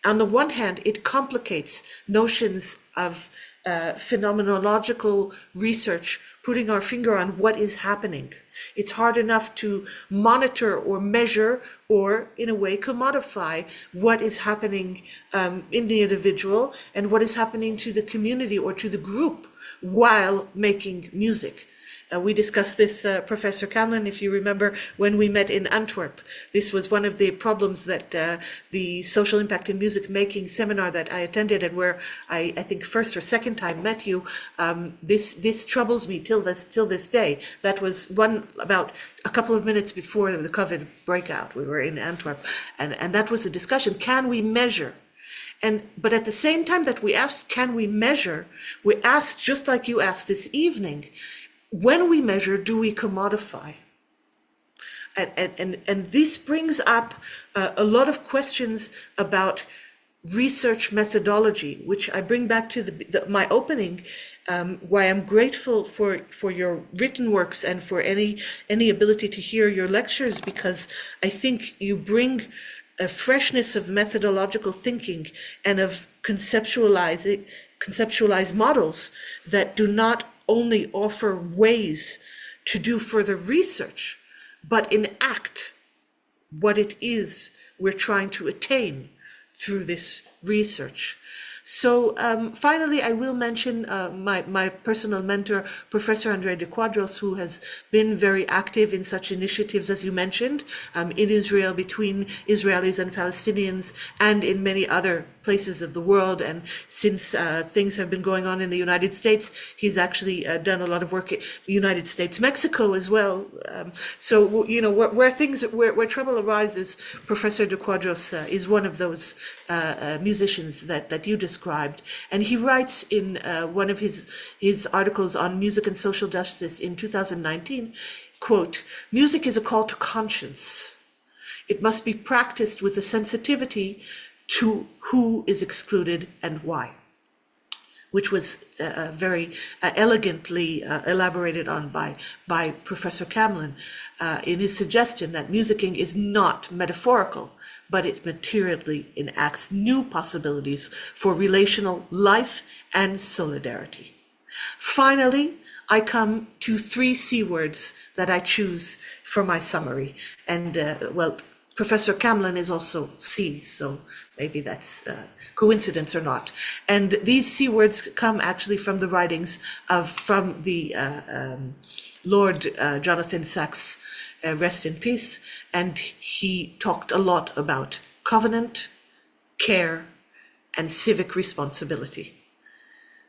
on the one hand, it complicates notions of phenomenological research, putting our finger on what is happening. It's hard enough to monitor or measure or, in a way, commodify what is happening in the individual and what is happening to the community or to the group while making music. We discussed this, Professor Camlin, if you remember, when we met in Antwerp. This was one of the problems that the Social Impact in Music Making seminar that I attended, and where I think first or second time met you, this troubles me till this day. That was about a couple of minutes before the COVID breakout. We were in Antwerp, and that was a discussion. Can we measure? But at the same time that we asked, can we measure, we asked, just like you asked this evening, when we measure, do we commodify? And this brings up a lot of questions about research methodology, which I bring back to my opening, why I'm grateful for your written works and for any ability to hear your lectures, because I think you bring a freshness of methodological thinking and of conceptualized models that do not only offer ways to do further research, but enact what it is we're trying to attain through this research. So finally, I will mention my personal mentor, Professor André de Quadros, who has been very active in such initiatives, as you mentioned, in Israel, between Israelis and Palestinians, and in many other places of the world. And since things have been going on in the United States, he's actually done a lot of work in the United States, Mexico as well. So, you know, where trouble arises, Professor de Quadros is one of those musicians that you described. And he writes in one of his articles on music and social justice in 2019, quote, "Music is a call to conscience. It must be practiced with a sensitivity to who is excluded and why," which was very elegantly elaborated on by Professor Camlin in his suggestion that musicking is not metaphorical, but it materially enacts new possibilities for relational life and solidarity. Finally, I come to 3 C words that I choose for my summary. And well, Professor Camlin is also C, so maybe that's coincidence or not. And these C words come actually from the writings from the Lord Jonathan Sacks, rest in peace. And he talked a lot about covenant, care, and civic responsibility.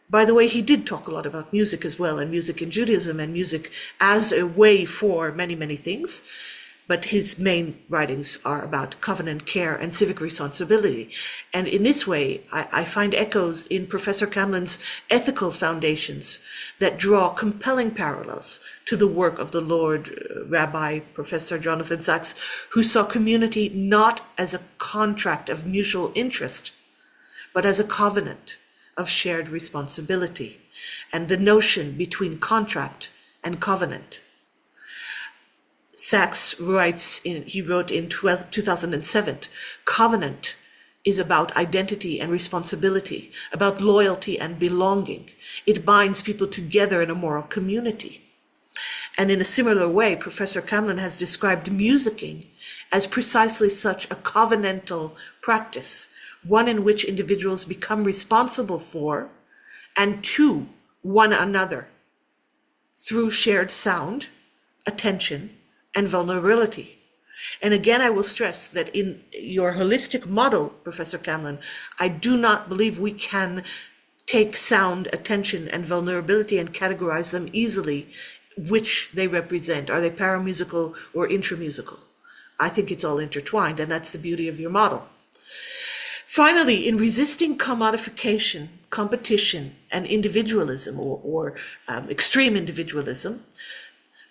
By the way, he did talk a lot about music as well, and music in Judaism, and music as a way for many, many things. But his main writings are about covenant, care, and civic responsibility. And in this way, I find echoes in Professor Camlin's ethical foundations that draw compelling parallels to the work of the Lord Rabbi Professor Jonathan Sacks, who saw community not as a contract of mutual interest, but as a covenant of shared responsibility, and the notion between contract and covenant. Sacks wrote in 2007, covenant is about identity and responsibility, about loyalty and belonging. It binds people together in a moral community. And in a similar way, Professor Camlin has described musicking as precisely such a covenantal practice, one in which individuals become responsible for and to one another through shared sound, attention, and vulnerability. And again, I will stress that in your holistic model, Professor Camlin, I do not believe we can take sound, attention, and vulnerability and categorize them easily, which they represent. Are they paramusical or intramusical? I think it's all intertwined, and that's the beauty of your model. Finally, in resisting commodification, competition, and individualism, or extreme individualism,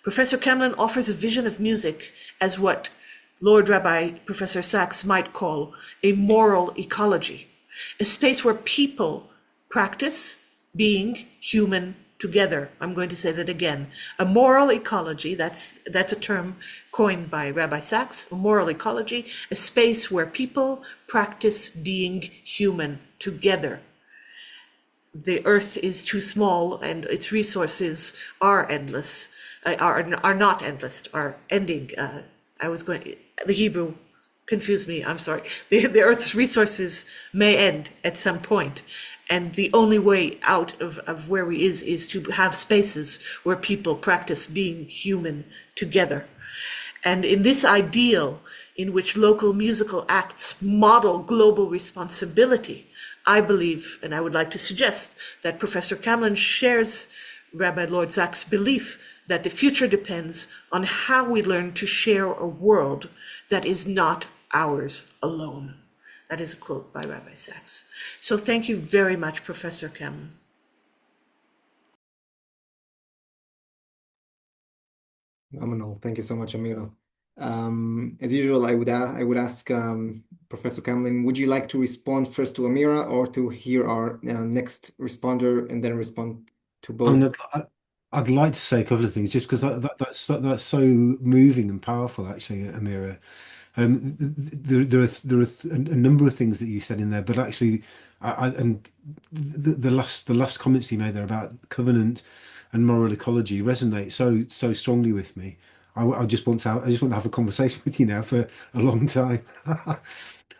Professor Camlin offers a vision of music as what Lord Rabbi Professor Sacks might call a moral ecology, a space where people practice being human together. I'm going to say that again. A moral ecology, that's a term coined by Rabbi Sacks, a moral ecology, a space where people practice being human together. The earth is too small and its resources are endless, are not endless, are ending. The Hebrew confused me, I'm sorry. The earth's resources may end at some point. And the only way out of where we is to have spaces where people practice being human together. And in this ideal in which local musical acts model global responsibility, I believe, and I would like to suggest, that Professor Camlin shares Rabbi Lord Sacks' belief that the future depends on how we learn to share a world that is not ours alone. That is a quote by Rabbi Sacks. So thank you very much, Professor Camlin. Phenomenal. Thank you so much, Amira. As usual, I would ask Professor Camlin, would you like to respond first to Amira or to hear our next responder and then respond to both? I'd like to say a couple of things just because that's so moving and powerful, actually, Amira. There are a number of things that you said in there, but actually, and the last comments you made there about covenant and moral ecology resonate so strongly with me. I just want to have a conversation with you now for a long time.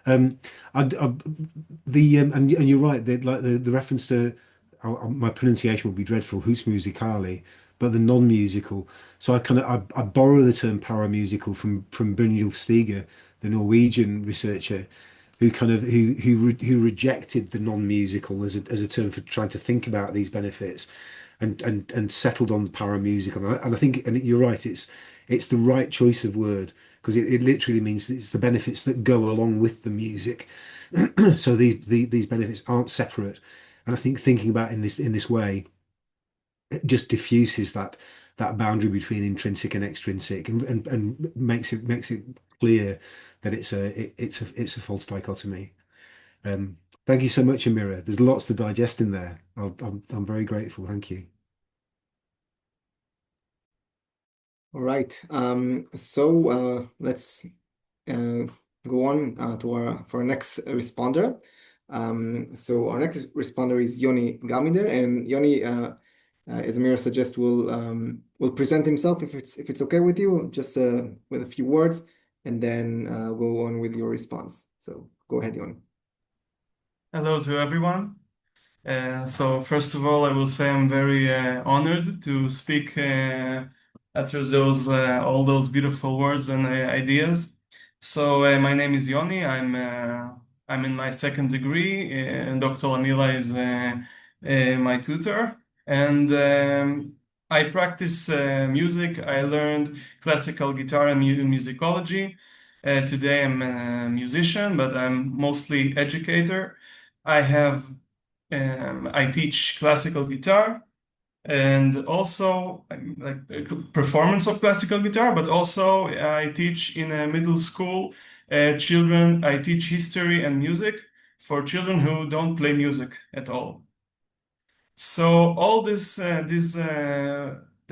Um, I, the and you're right. The reference to my pronunciation will be dreadful. Who's musicali, but the non-musical. So I borrow the term paramusical from Brynjulf Stiger, the Norwegian researcher, who who rejected the non-musical as a term for trying to think about these benefits, and settled on the paramusical. And I think, and you're right. It's the right choice of word because it literally means it's the benefits that go along with the music. So these benefits aren't separate. And I think thinking about in this way, it just diffuses that boundary between intrinsic and extrinsic, and makes it clear that it's a false dichotomy. Thank you so much, Amira. There's lots to digest in there. I'm very grateful. Thank you. All right. So let's go on to our next responder. So our next responder is Yoni Garmider, and Yoni, as Amira suggests, will present himself if it's okay with you, just with a few words, and then go on with your response. So go ahead, Yoni. Hello to everyone. So first of all, I will say I'm very honored to speak after those all those beautiful words and ideas. So my name is Yoni. I'm in my second degree, and Dr. Amira is my tutor, and I practice music. I learned classical guitar and musicology. Today I'm a musician, but I'm mostly educator. I teach classical guitar and also like performance of classical guitar, but also I teach in a middle school children. I teach history and music for children who don't play music at all. So all the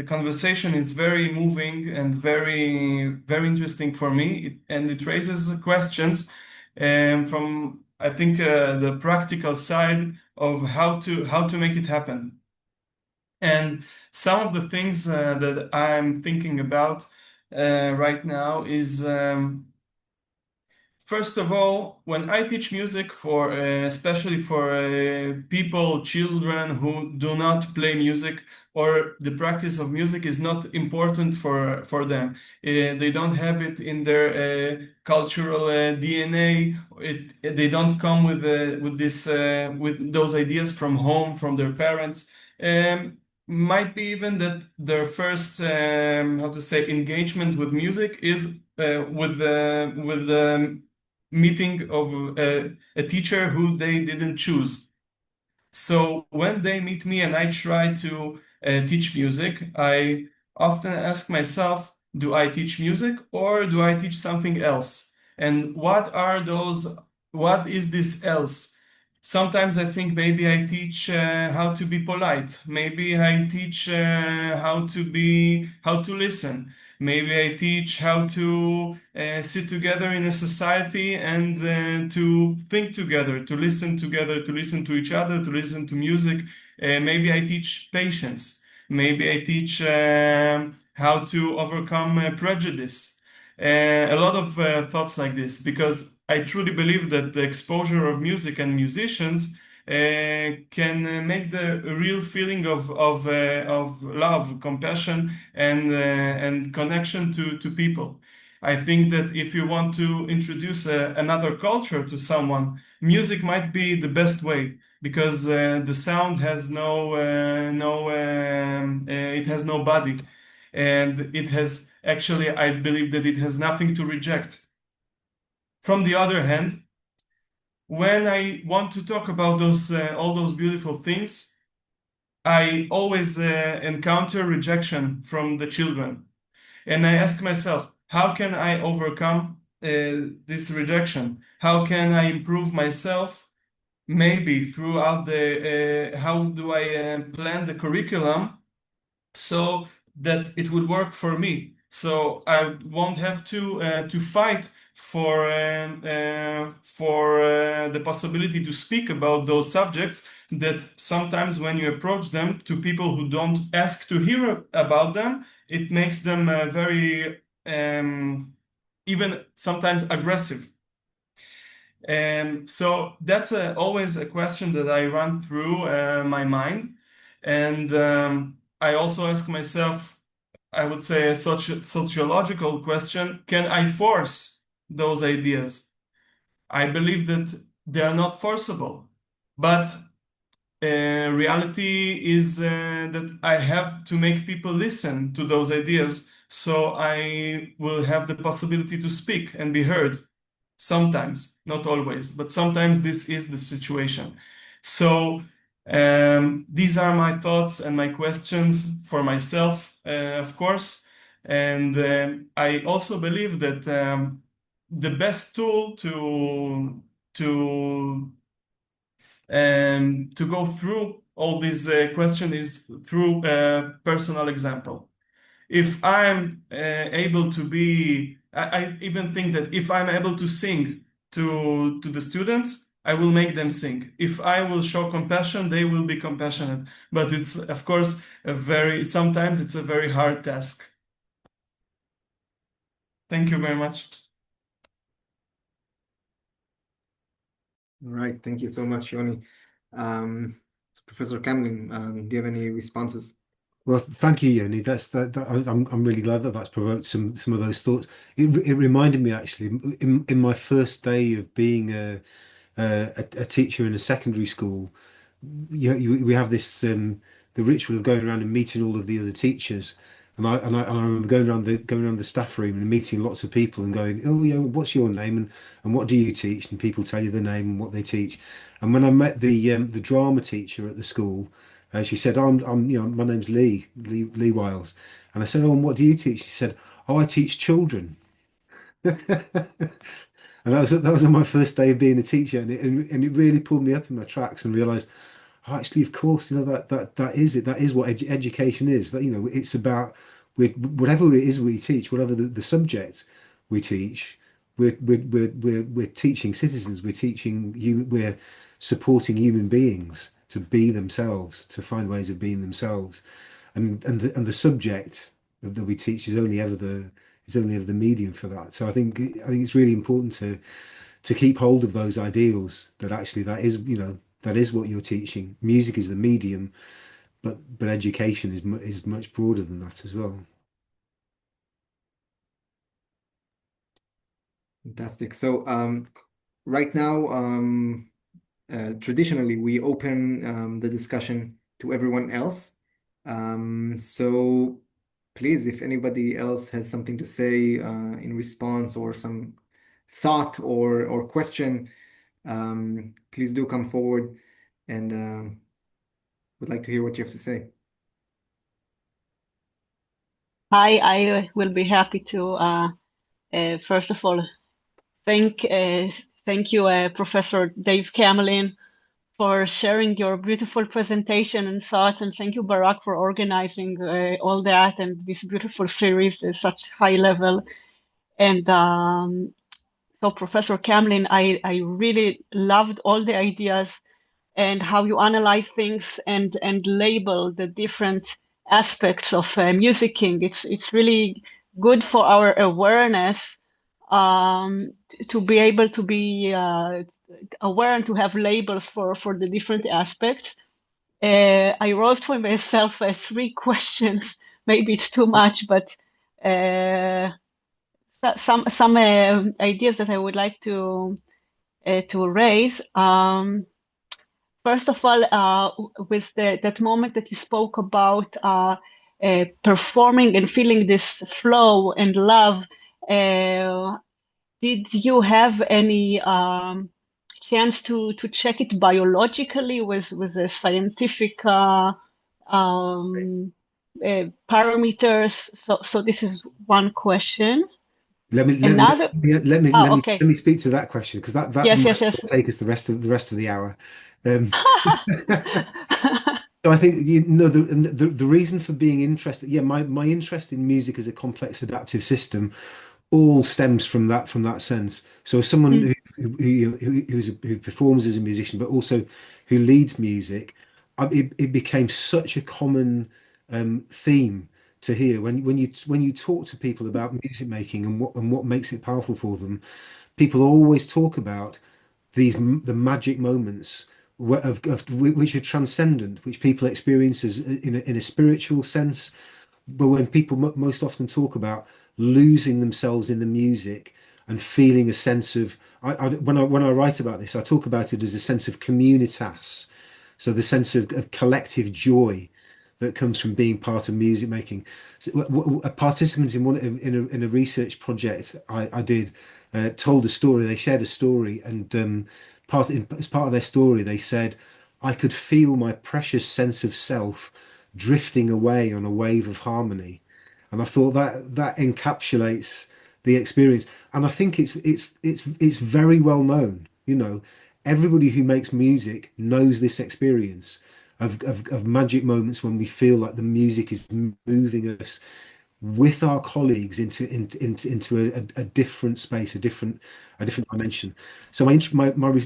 conversation is very moving and very interesting for me, and it raises questions from I think the practical side of how to make it happen. And some of the things that I'm thinking about right now is first of all, when I teach music for, especially for people, children who do not play music, or the practice of music is not important for them. They don't have it in their cultural DNA. They don't come with those ideas from home, from their parents. Might be even that their first, how to say, engagement with music is with the meeting of a teacher who they didn't choose. So when they meet me and I try to teach music, I often ask myself, do I teach music or do I teach something else? And what is this else? Sometimes I think maybe I teach how to be polite. Maybe I teach how to listen. Maybe I teach how to sit together in a society and to think together, to listen together, to listen to each other, to listen to music. Maybe I teach patience. Maybe I teach how to overcome prejudice. A lot of thoughts like this, because I truly believe that the exposure of music and musicians can make the real feeling of love, compassion, and connection to people. I think that if you want to introduce another culture to someone, music might be the best way because the sound has it has no body, and it has actually, I believe that it has nothing to reject. From the other hand, when I want to talk about those all those beautiful things, I always encounter rejection from the children, and I ask myself, how can I overcome this rejection? How can I improve myself? Maybe throughout the how do I plan the curriculum so that it would work for me? So I won't have to fight for the possibility to speak about those subjects, that sometimes when you approach them to people who don't ask to hear about them, it makes them very even sometimes aggressive. So that's always a question that I run through my mind. And I also ask myself, I would say, a sociological question: can I force those ideas? I believe that they are not forcible, but reality is that I have to make people listen to those ideas, so I will have the possibility to speak and be heard. Sometimes, not always, but sometimes this is the situation. So these are my thoughts and my questions for myself, of course. And I also believe that the best tool to go through all these questions is through a personal example. If I'm able to be, I even think that if I'm able to sing to the students, I will make them sing. If I will show compassion, they will be compassionate. But it's, of course, sometimes it's a very hard task. Thank you very much. All right, thank you so much, Yoni. Professor Camlin, do you have any responses? Well, thank you, Yoni. I'm really glad that that's provoked some of those thoughts. It reminded me actually in my first day of being a teacher in a secondary school. We have this the ritual of going around and meeting all of the other teachers, and I remember going around the staff room and meeting lots of people and going, oh yeah, what's your name and what do you teach? And people tell you the name and what they teach. And when I met the drama teacher at the school, she said, my name's Lee Wiles, and I said, oh, and what do you teach? She said, oh, I teach children. And that was on my first day of being a teacher, and it really pulled me up in my tracks and realised, oh, actually, of course, that is it. That is what education is. That it's about whatever it is we teach, whatever the subject we teach, we're teaching citizens. We're supporting human beings to be themselves, to find ways of being themselves, and the subject that we teach is only ever the medium for that. So I think it's really important to keep hold of those ideals that actually that is what you're teaching. Music is the medium, but education is much broader than that as well. Fantastic. So right now, traditionally, we open the discussion to everyone else. So please, if anybody else has something to say in response or some thought or question, please do come forward, and would like to hear what you have to say. Hi, I will be happy to first of all thank you, Professor Dave Camlin, for sharing your beautiful presentation and thoughts, and thank you, Barak, for organizing all that and this beautiful series at such high level. And so, Professor Camlin, I really loved all the ideas and how you analyze things and label the different aspects of musicking. It's really good for our awareness to be able to be aware and to have labels for the different aspects. I wrote for myself 3 questions. Maybe it's too much, but some ideas that I would like to raise. First of all, with that moment that you spoke about performing and feeling this flow and love, did you have any chance to check it biologically with the scientific parameters? So this is one question. Let me Another. Okay. let me speak to that question, because that Yes. might take us the rest of the hour. So I think the reason for being interested, my interest in music as a complex adaptive system all stems from that sense. So as someone who performs as a musician, but also who leads music, it became such a common theme to hear when you talk to people about music making and what makes it powerful for them. People always talk about the magic moments of which are transcendent, which people experience as in a spiritual sense. But when people most often talk about losing themselves in the music and feeling a sense of, when I write about this, I talk about it as a sense of communitas, so the sense of collective joy that comes from being part of music making. So, a participant in in a research project I did told a story. They shared a story, and as part of their story, they said, "I could feel my precious sense of self drifting away on a wave of harmony," and I thought that encapsulates the experience. And I think it's very well known. Everybody who makes music knows this experience of magic moments when we feel like the music is moving us with our colleagues into a different space, a different dimension. So my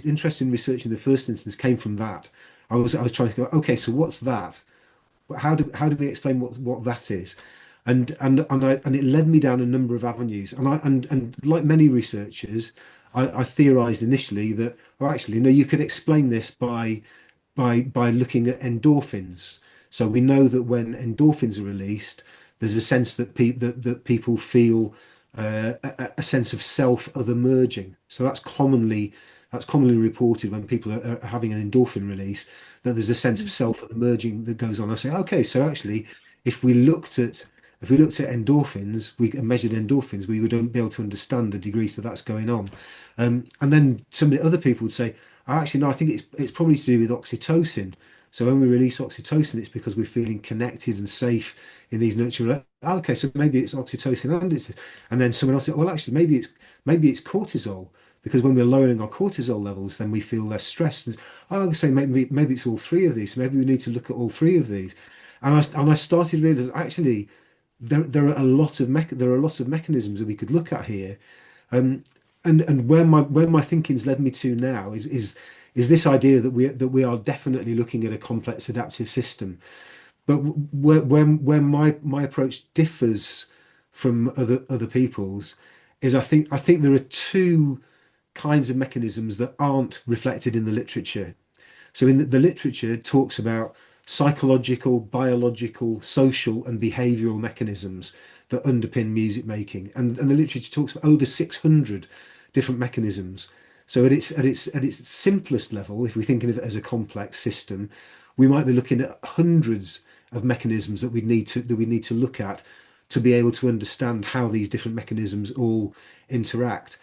interest in research in the first instance came from that. I was trying to go, okay, so what's that? How do we explain what that is? And it led me down a number of avenues. And like many researchers, I theorized initially that, well, actually, no, you could explain this by looking at endorphins. So we know that when endorphins are released, there's a sense that people feel a sense of self other merging. So that's commonly reported when people are having an endorphin release, that there's a sense of self other merging that goes on. I say, okay, so actually, if we looked at endorphins, we measured endorphins, we would be able to understand the degrees that that's going on. And then some of the other people would say, "Oh, actually, no, I think it's probably to do with oxytocin. So when we release oxytocin, it's because we're feeling connected and safe in these nurturing." Okay, so maybe it's oxytocin and then someone else said, well, actually, maybe it's cortisol, because when we're lowering our cortisol levels, then we feel less stressed. And I would say maybe it's all three of these. So maybe we need to look at all three of these. And I started realizing actually there are a lot of mechanisms that we could look at here. And where my thinking's led me to now is this idea that we are definitely looking at a complex adaptive system. But where my approach differs from other people's is I think there are two kinds of mechanisms that aren't reflected in the literature. So in the literature, it talks about psychological, biological, social, and behavioral mechanisms that underpin music making, and the literature talks about over 600 different mechanisms. So at its simplest level, if we think of it as a complex system, we might be looking at hundreds of mechanisms that we need to look at to be able to understand how these different mechanisms all interact.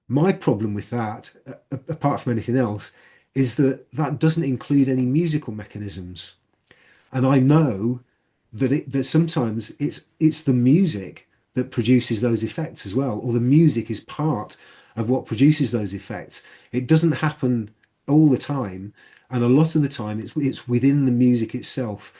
My problem with that, apart from anything else, is that that doesn't include any musical mechanisms. And I know that sometimes it's the music that produces those effects as well, or the music is part of what produces those effects. It doesn't happen all the time, and a lot of the time it's within the music itself.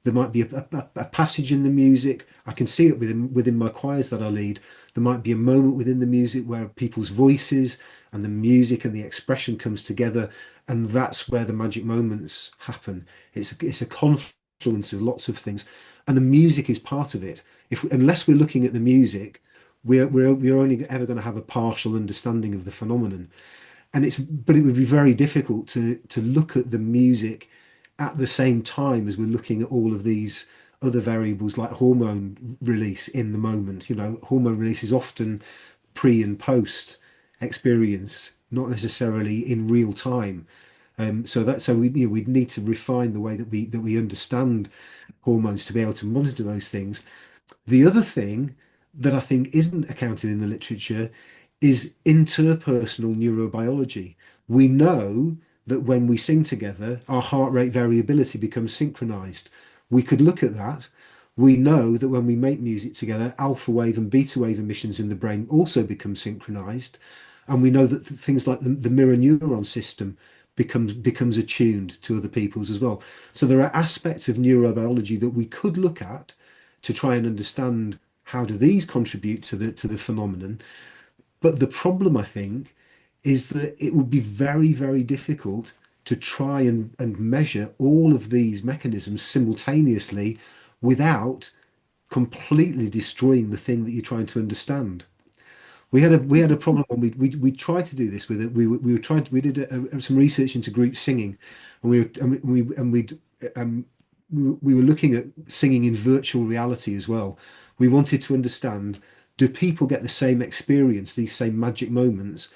There might be a passage in the music. I can see it within my choirs that I lead. There might be a moment within the music where people's voices and the music and the expression comes together, and that's where the magic moments happen. It's a confluence of lots of things, and the music is part of it. Unless we're looking at the music, we're only ever going to have a partial understanding of the phenomenon. But it would be very difficult to look at the music at the same time as we're looking at all of these other variables like hormone release in the moment. Hormone release is often pre and post experience, not necessarily in real time. So we'd need to refine the way that we understand hormones to be able to monitor those things. The other thing that I think isn't accounted in the literature is interpersonal neurobiology. We know that when we sing together, our heart rate variability becomes synchronized. We could look at that. We know that when we make music together, alpha wave and beta wave emissions in the brain also become synchronized. And we know that things like the mirror neuron system becomes attuned to other people's as well. So there are aspects of neurobiology that we could look at to try and understand how do these contribute to the phenomenon? But the problem, I think, is that it would be very, very difficult to try and measure all of these mechanisms simultaneously without completely destroying the thing that you're trying to understand. We had a problem when we tried to do this with it. We were trying to, we did some research into group singing, and um, we were looking at singing in virtual reality as well. We wanted to understand, do people get the same experience, these same magic moments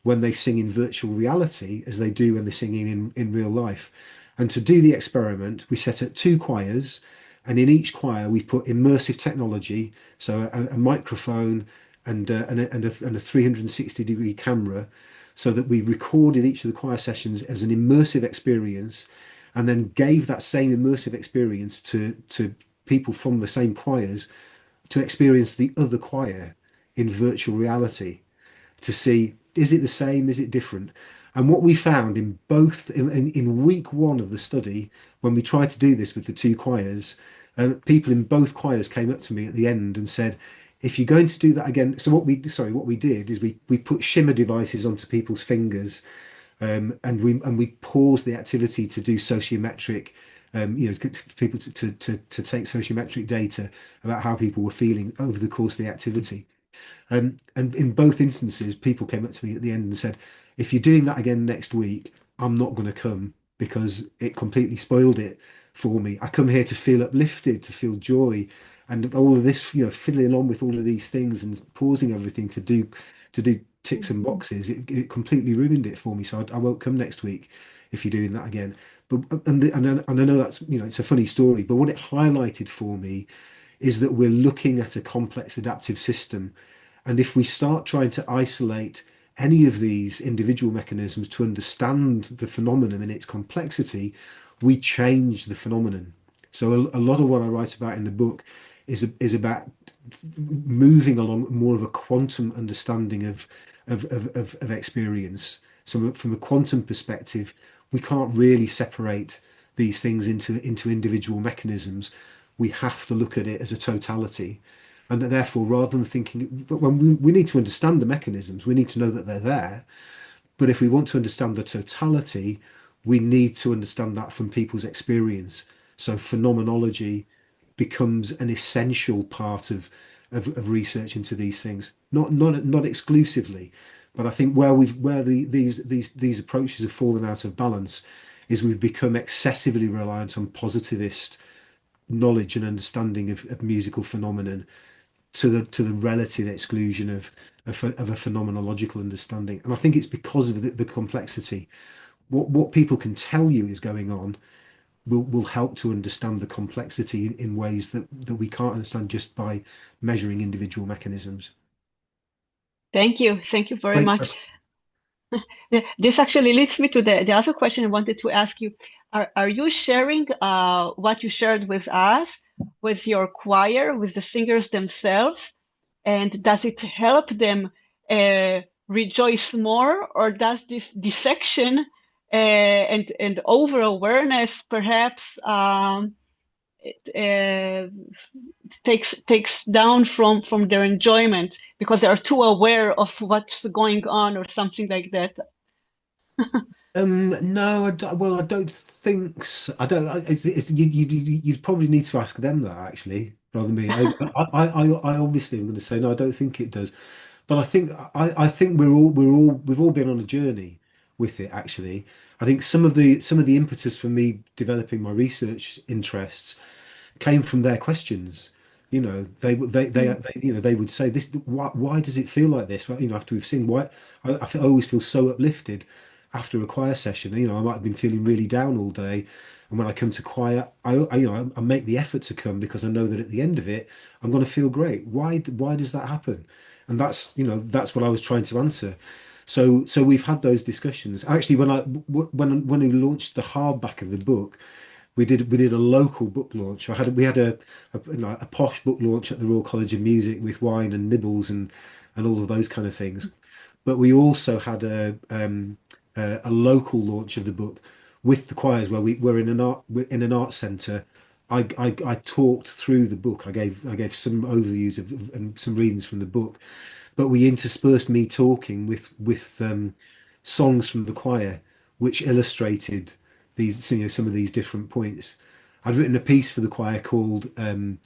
when they sing in virtual reality as they do when they're singing in real life? And to do the experiment, we set up two choirs, and in each choir we put immersive technology, so a microphone and a 360-degree camera, so that we recorded each of the choir sessions as an immersive experience, and then gave that same immersive experience to people from the same choirs to experience the other choir in virtual reality, to see, is it the same, is it different? And what we found in both in week one of the study, when we tried to do this with the two choirs, people in both choirs came up to me at the end and said, if you're going to do that again, so what we did is we put shimmer devices onto people's fingers, and we paused the activity to do sociometric, for people to take sociometric data about how people were feeling over the course of the activity. And in both instances, people came up to me at the end and said, if you're doing that again next week, I'm not going to come because it completely spoiled it for me. I come here to feel uplifted, to feel joy, and all of this, fiddling on with all of these things and pausing everything to do ticks and boxes. It completely ruined it for me. So I won't come next week if you're doing that again. But and I know that's, it's a funny story, but what it highlighted for me is that we're looking at a complex adaptive system. And if we start trying to isolate any of these individual mechanisms to understand the phenomenon in its complexity, we change the phenomenon. So a lot of what I write about in the book is about moving along more of a quantum understanding of experience. So from a quantum perspective, we can't really separate these things into individual mechanisms. We have to look at it as a totality. And that therefore, rather than thinking, but when we need to understand the mechanisms, we need to know that they're there. But if we want to understand the totality, we need to understand that from people's experience. So phenomenology becomes an essential part of research into these things. Not exclusively, but I think these approaches have fallen out of balance is we've become excessively reliant on positivist knowledge and understanding of musical phenomenon to the relative exclusion of a phenomenological understanding. And I think it's because of the complexity. What people can tell you is going on will help to understand the complexity in ways that we can't understand just by measuring individual mechanisms. Thank you. Thank you very Great. much. This actually leads me to the other question I wanted to ask you. Are you sharing what you shared with us, with your choir, with the singers themselves? And does it help them rejoice more, or does this dissection and over awareness perhaps takes down from their enjoyment because they are too aware of what's going on or something like that? No, well, I don't think so. I don't. You'd probably need to ask them that actually, rather than me. I obviously am going to say no. I don't think it does, but I think we've all been on a journey with it. Actually, I think some of the impetus for me developing my research interests came from their questions. They would say this. Why does it feel like this? Well, after we've seen, why I always feel so uplifted after a choir session. I might have been feeling really down all day, and when I come to choir, I make the effort to come because I know that at the end of it, I'm going to feel great. Why does that happen? And that's what I was trying to answer. So we've had those discussions. Actually, when we launched the hardback of the book, we did a local book launch. We had a posh book launch at the Royal College of Music with wine and nibbles and all of those kind of things. But we also had a local launch of the book with the choirs where we're in an art centre I talked through the book. I gave some overviews and some readings from the book, but we interspersed me talking with songs from the choir, which illustrated these, some of these different points. I'd written a piece for the choir called "A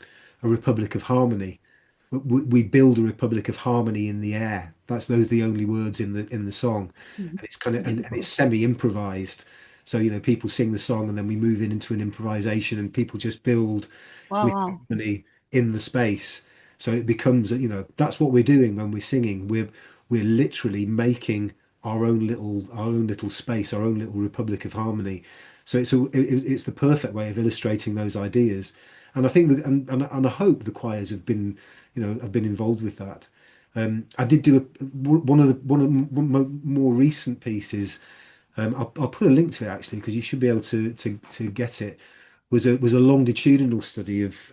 Republic of Harmony." We build a republic of harmony in the air. Those are the only words in the song, and it's kind of and it's semi-improvised. So, people sing the song and then we move into an improvisation and people just build Wow, with wow. harmony in the space. So it becomes, that's what we're doing when we're singing. We're literally making our own little space, our own little republic of harmony. So it's the perfect way of illustrating those ideas. And I think that, and I hope the choirs have been involved with that. I did do one of the more recent pieces. I'll put a link to it actually because you should be able to get it. Was a longitudinal study of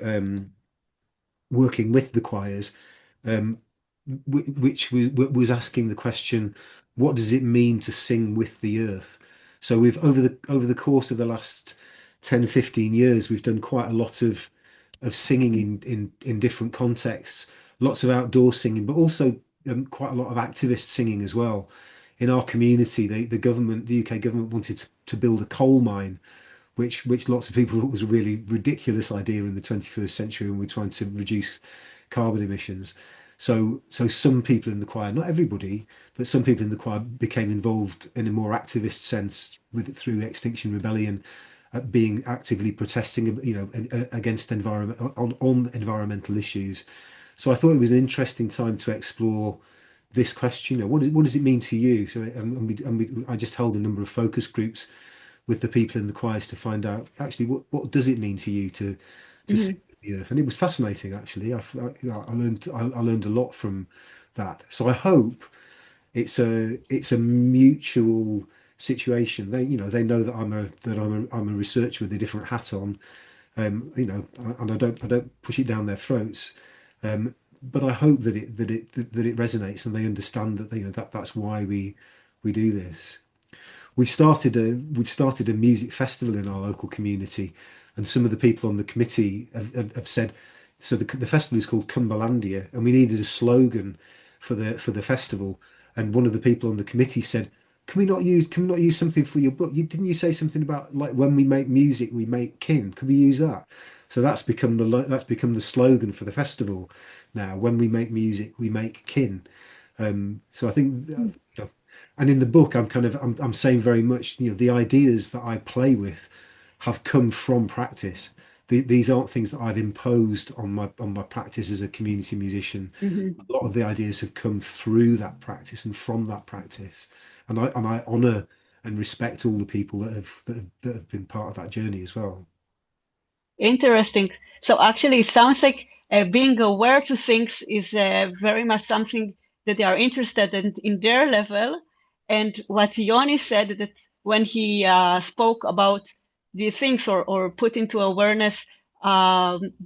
working with the choirs, um, which was asking the question, what does it mean to sing with the earth? So we've over the course of the last 10, 15 years, we've done quite a lot of singing in different contexts, lots of outdoor singing, but also quite a lot of activist singing as well. In our community, the UK government wanted to build a coal mine, which lots of people thought was a really ridiculous idea in the 21st century when we're trying to reduce carbon emissions. So some people in the choir, not everybody, but some people in the choir became involved in a more activist sense with it through Extinction Rebellion, being actively protesting, against on environmental issues. So I thought it was an interesting time to explore this question. What does it mean to you? So I just held a number of focus groups with the people in the choirs to find out actually what does it mean to you to sing Mhm. with the earth, and it was fascinating actually. I learned a lot from that. So I hope it's a mutual situation. They know that I'm a researcher with a different hat on, and I don't push it down their throats. But I hope that it resonates and they understand that that's why we do this. We've started a music festival in our local community, and some of the people on the committee have said, so the festival is called Cumberlandia, and we needed a slogan for the festival. And one of the people on the committee said, Can we not use something for your book? Didn't you say something about like when we make music, we make kin? Can we use that? So that's become the slogan for the festival now. When we make music, we make kin. So I think, and in the book, I'm saying very much, the ideas that I play with have come from practice. These aren't things that I've imposed on my practice as a community musician. Mhm. A lot of the ideas have come through that practice and from that practice, and I honor and respect all the people that have been part of that journey as well. Interesting. So actually, it sounds like being aware to things is very much something that they are interested in their level. And what Yoni said that when he spoke about the things or put into awareness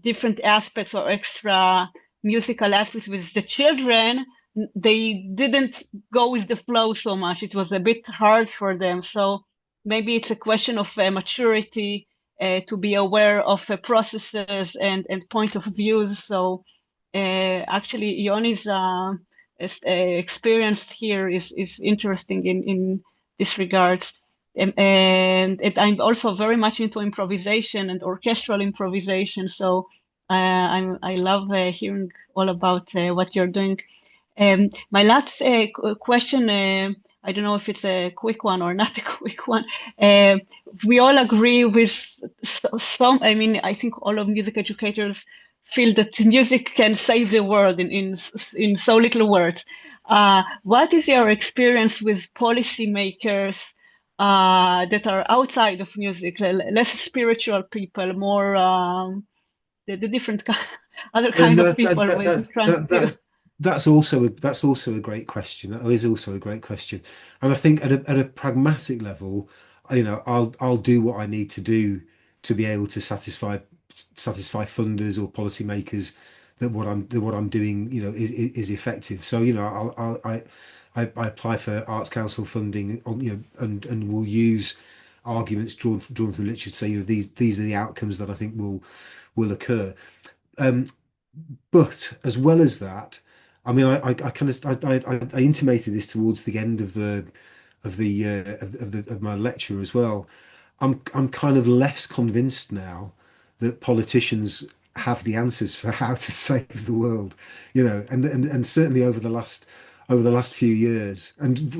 different aspects or extra musical aspects with the children, they didn't go with the flow so much. It was a bit hard for them. So maybe it's a question of maturity to be aware of processes and point of views. So actually, Yoni's experience here is interesting in this regard. And I'm also very much into improvisation and orchestral improvisation. So I love hearing all about what you're doing. My last question, I don't know if it's a quick one or not a quick one. Uh, we all agree with some, I mean, I think all of music educators feel that music can save the world in so little words. What is your experience with policymakers that are outside of music, less spiritual people, more the different other And kind of people with that's also a great question. That is also a great question, and I think at a pragmatic level, I'll do what I need to do to be able to satisfy funders or policymakers that what I'm doing, is effective. So, I apply for Arts Council funding and will use arguments drawn from literature to say, these are the outcomes that I think will occur. Um, but as well as that, I mean, I kind of I intimated this towards the end of of my lecture as well. I'm kind of less convinced now that politicians have the answers for how to save the world, and certainly over the last few years, and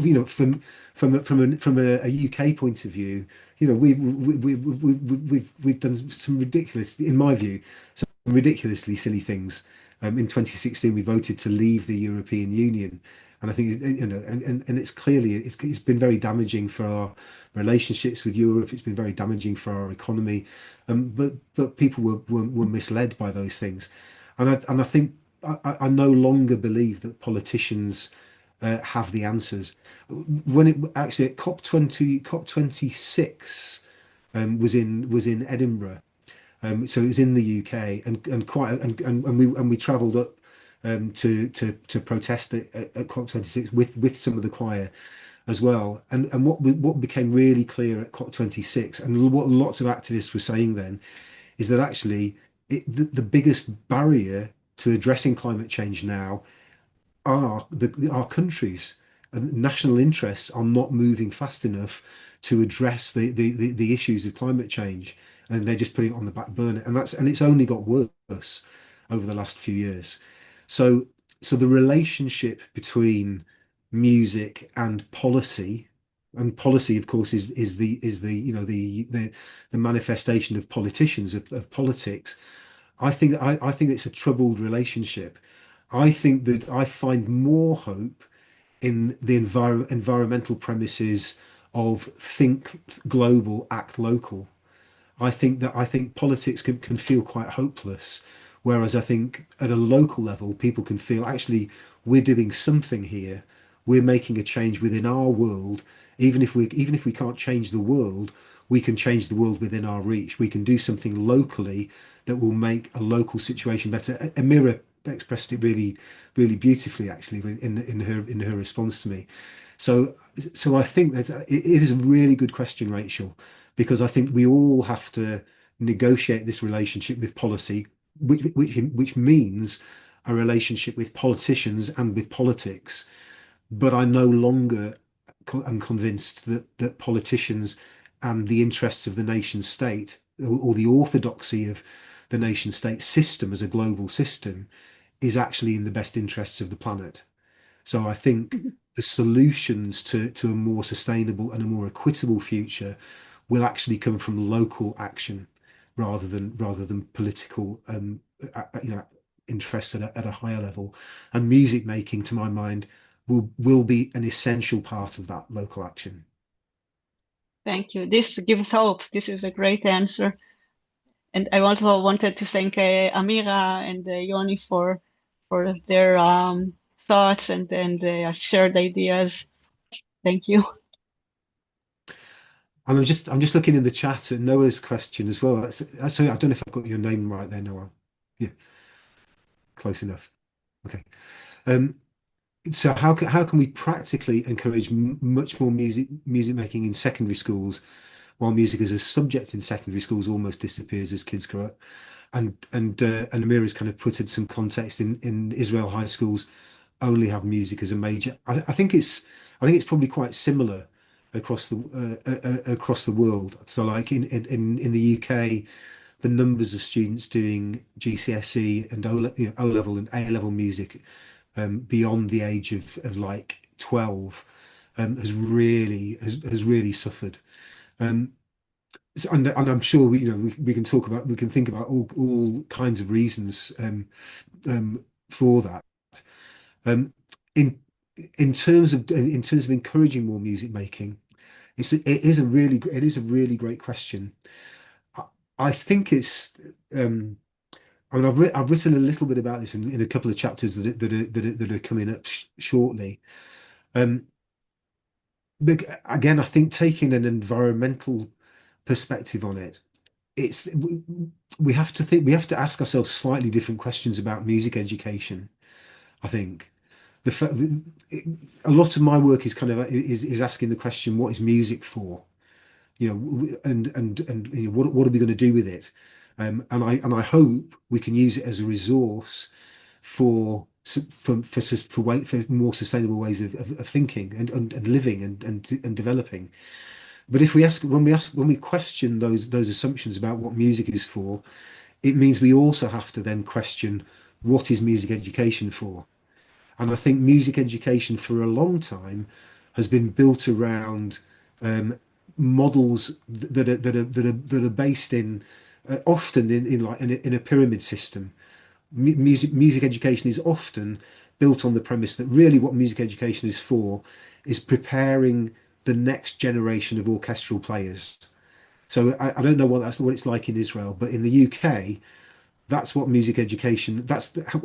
from a UK point of view, we've done some ridiculous, in my view, some ridiculously silly things. In 2016, we voted to leave the European Union, and I think and it's clearly it's been very damaging for our relationships with Europe. It's been very damaging for our economy, but people were misled by those things, and I think I no longer believe that politicians have the answers. When it actually at COP26 was in Edinburgh. So it was in the UK, and we travelled up to protest at COP26 with some of the choir as well. And what became really clear at COP26, and what lots of activists were saying then, is that actually the biggest barrier to addressing climate change now are our countries and national interests are not moving fast enough to address the issues of climate change, and they're just putting it on the back burner, and it's only got worse over the last few years. So the relationship between music and policy, and policy of course is the the manifestation of politicians, of politics. I think it's a troubled relationship. I think that I find more hope in the environmental premises of think global, act local. I think politics can feel quite hopeless, whereas I think at a local level, people can feel actually we're doing something here. We're making a change within our world. Even if we can't change the world, we can change the world within our reach. We can do something locally that will make a local situation better. Amira expressed it really beautifully actually in her response to me. So I think it is a really good question, Rachel, because I think we all have to negotiate this relationship with policy, which means a relationship with politicians and with politics. But I no longer am convinced that politicians and the interests of the nation state, or the orthodoxy of the nation state system as a global system, is actually in the best interests of the planet. So I think the solutions to a more sustainable and a more equitable future will actually come from local action rather than political interests at a higher level. And music making, to my mind, will be an essential part of that local action. Thank you. This gives hope. This is a great answer. And I also wanted to thank Amira and Yoni for their thoughts and shared ideas. Thank you. And I'm just looking in the chat at Noah's question as well. Sorry, I don't know if I've got your name right there, Noah. Yeah, close enough. Okay. So how can we practically encourage much more music making in secondary schools, while music as a subject in secondary schools almost disappears as kids grow up? And Amira's kind of put in some context in Israel high schools only have music as a major. I think it's probably quite similar across the world. So like in the UK, the numbers of students doing GCSE and O level and A level music beyond the age of like 12 has really suffered. And I'm sure we can think about all kinds of reasons for that. Um, in in terms of encouraging more music making, it is a really great question. I think it's I mean I've written a little bit about this in a couple of chapters that are coming up shortly. But again, I think taking an environmental perspective on it, it's we have to ask ourselves slightly different questions about music education. I think a lot of my work is kind of is asking the question, what is music for? what are we going to do with it? And I hope we can use it as a resource for more sustainable ways of thinking and living and developing. But when we question those assumptions about what music is for, it means we also have to then question what is music education for. And I think music education for a long time has been built around models that are based in often in a pyramid system. Music education is often built on the premise that really what music education is for is preparing the next generation of orchestral players. So I don't know what it's like in Israel, but in the UK, that's what music education,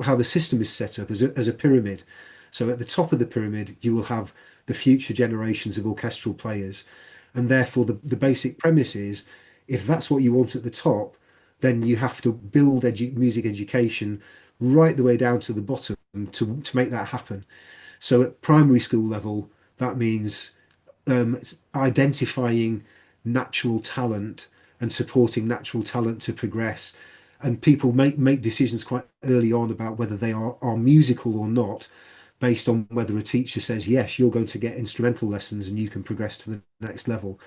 how the system is set up as a pyramid. So at the top of the pyramid, you will have the future generations of orchestral players. And therefore, the basic premise is if that's what you want at the top, then you have to build music education right the way down to the bottom to make that happen. So at primary school level, that means identifying natural talent and supporting natural talent to progress. And people make decisions quite early on about whether they are musical or not, based on whether a teacher says, yes, you're going to get instrumental lessons and you can progress to the next level.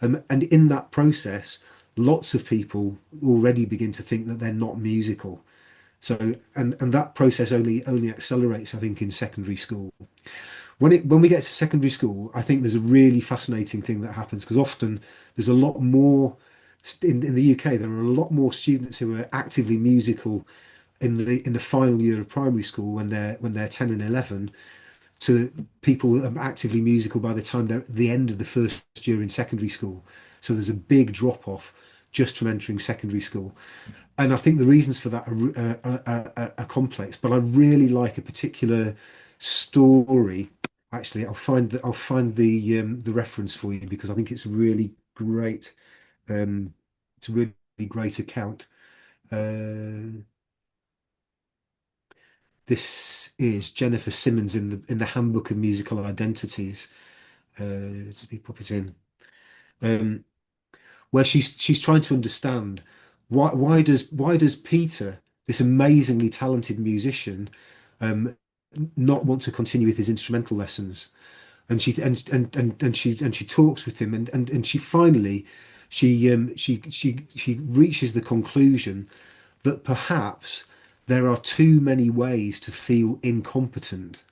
And in that process, lots of people already begin to think that they're not musical. So, and that process only accelerates, I think, in secondary school. When we get to secondary school, I think there's a really fascinating thing that happens because often there's a lot more in the UK. There are a lot more students who are actively musical in the final year of primary school when they're 10 and 11 to people that are actively musical by the time they're at the end of the first year in secondary school. So there's a big drop off just from entering secondary school. And I think the reasons for that are complex, but I really like a particular story. Actually, I'll find the reference for you because I think it's really great. It's a really great account. Uh, this is Jennifer Simmons in the Handbook of Musical Identities. Let me pop it in. Um, where she's trying to understand why does Peter, this amazingly talented musician, um, not want to continue with his instrumental lessons? And she talks with him and she finally she reaches the conclusion that perhaps there are too many ways to feel incompetent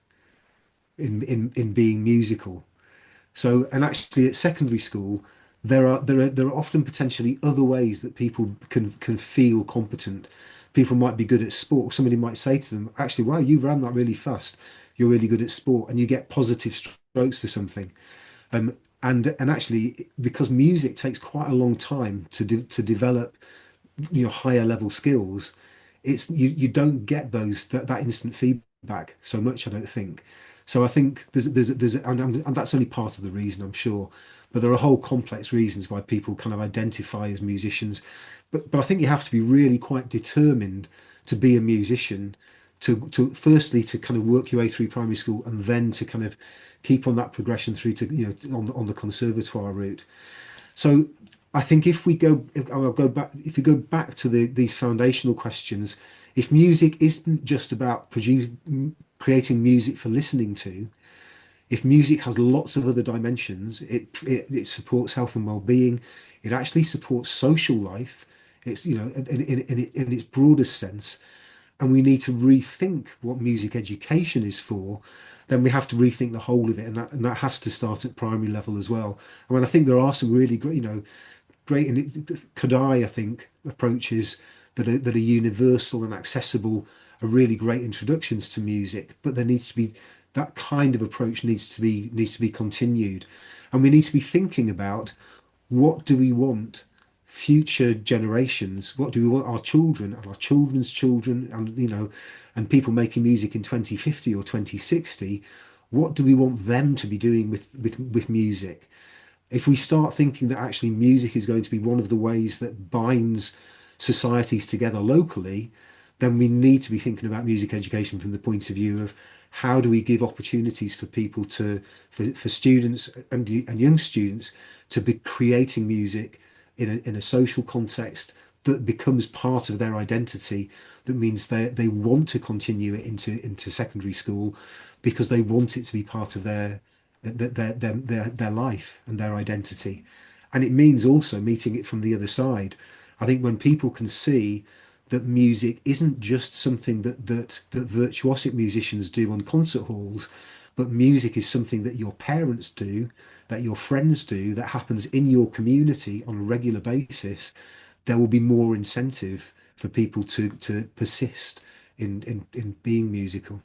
in being musical. So, and actually at secondary school, there are often potentially other ways that people can feel competent. People might be good at sport. Somebody might say to them, actually, wow, you ran that really fast. You're really good at sport, and you get positive strokes for something. And actually, because music takes quite a long time to develop, higher level skills, you don't get that instant feedback so much, I don't think. So I think and that's only part of the reason, I'm sure, but there are whole complex reasons why people kind of identify as musicians. But I think you have to be really quite determined to be a musician, to firstly to kind of work your way through primary school and then to kind of keep on that progression through to on the conservatoire route. So I think if we go back to these foundational questions, if music isn't just about creating music for listening to, if music has lots of other dimensions, it supports health and well-being, it actually supports social life. It's in its broadest sense, and we need to rethink what music education is for. Then we have to rethink the whole of it, and that has to start at primary level as well. I mean, I think there are some really great and Kodai, I think, approaches that are universal and accessible are really great introductions to music, but there needs to be that kind of approach needs to be continued, and we need to be thinking about what do we want future generations, what do we want our children and our children's children and people making music in 2050 or 2060, what do we want them to be doing with music? If we start thinking that actually music is going to be one of the ways that binds societies together locally, then we need to be thinking about music education from the point of view of how do we give opportunities for people for students and young students to be creating music in a social context that becomes part of their identity, that means they want to continue it into secondary school because they want it to be part of their life and their identity. And it means also meeting it from the other side. I think when people can see that music isn't just something that virtuosic musicians do on concert halls, but music is something that your parents do, that your friends do, that happens in your community on a regular basis, there will be more incentive for people to persist in being musical.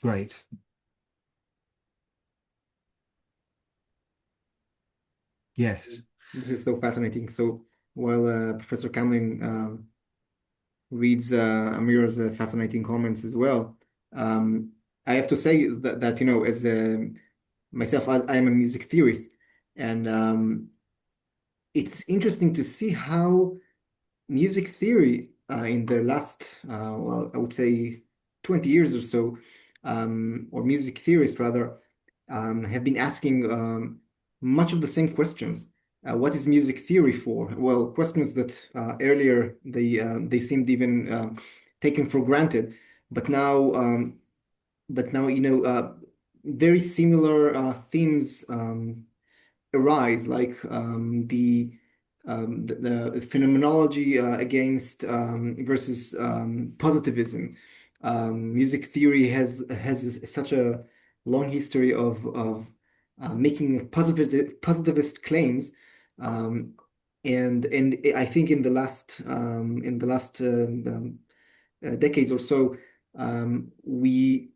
Great. Yes. This is so fascinating. So while Professor Camlin reads Amira's fascinating comments as well, I have to say is that as myself, I am a music theorist, and it's interesting to see how music theory in the last, well, I would say 20 years or so, or music theorists rather, have been asking much of the same questions. What is music theory for? Well, questions that earlier they seemed even taken for granted, but now, very similar themes arise, like the phenomenology against versus positivism. Music theory has such a long history of making positivist claims, and I think in the last decades or so, we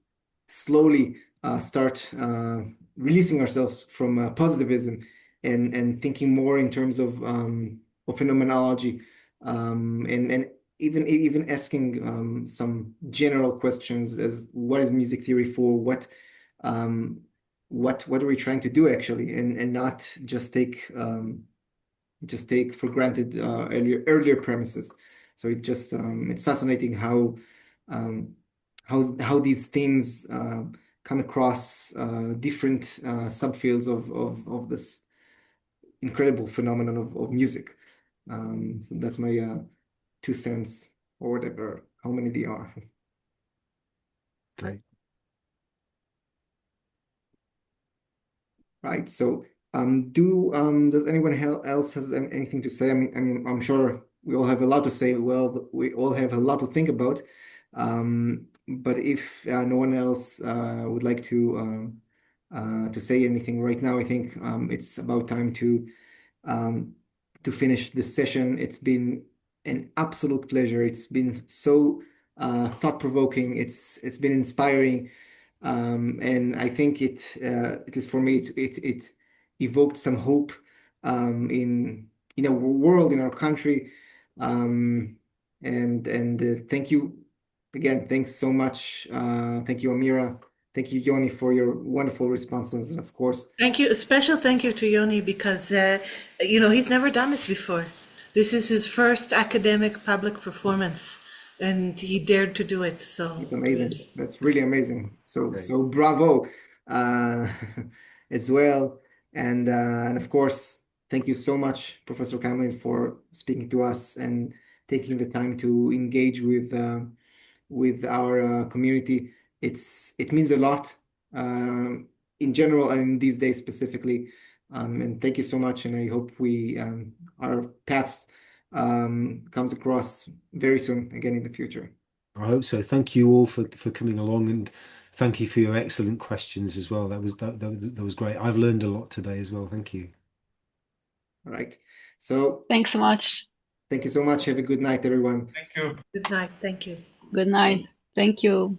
slowly start releasing ourselves from positivism and thinking more in terms of phenomenology, and even asking some general questions as what is music theory for, um, what are we trying to do actually, and not just take for granted earlier premises. So it's fascinating um, how these things come across different subfields of this incredible phenomenon of music. So that's my 2 cents or whatever, how many they are. Great. Right. So, does anyone else has anything to say? I'm sure we all have a lot to say. Well, we all have a lot to think about. But if no one else would like to say anything right now, I think it's about time um, to finish this session. It's been an absolute pleasure. It's been so thought-provoking. It's been inspiring. And I think it is for me it evoked some hope in our world, in our country. Um, and thank you again. Thanks so much. Thank you, Amira. Thank you, Yoni, for your wonderful responses, and of course, Thank you. A special thank you to Yoni because, he's never done this before. This is his first academic public performance, and he dared to do it. So it's amazing. That's really amazing. So Great. so bravo uh, as well. And of course, thank you so much, Professor Camlin, for speaking to us and taking the time to engage with our community. It means a lot in general and in these days specifically. And thank you so much. And I hope our paths comes across very soon again in the future. I hope so. Thank you all for coming along, and thank you for your excellent questions as well. That was great. I've learned a lot today as well. Thank you. All right. So Thanks so much. thank you so much. Have a good night, everyone. Thank you. good night. Thank you. Good night. Thank you.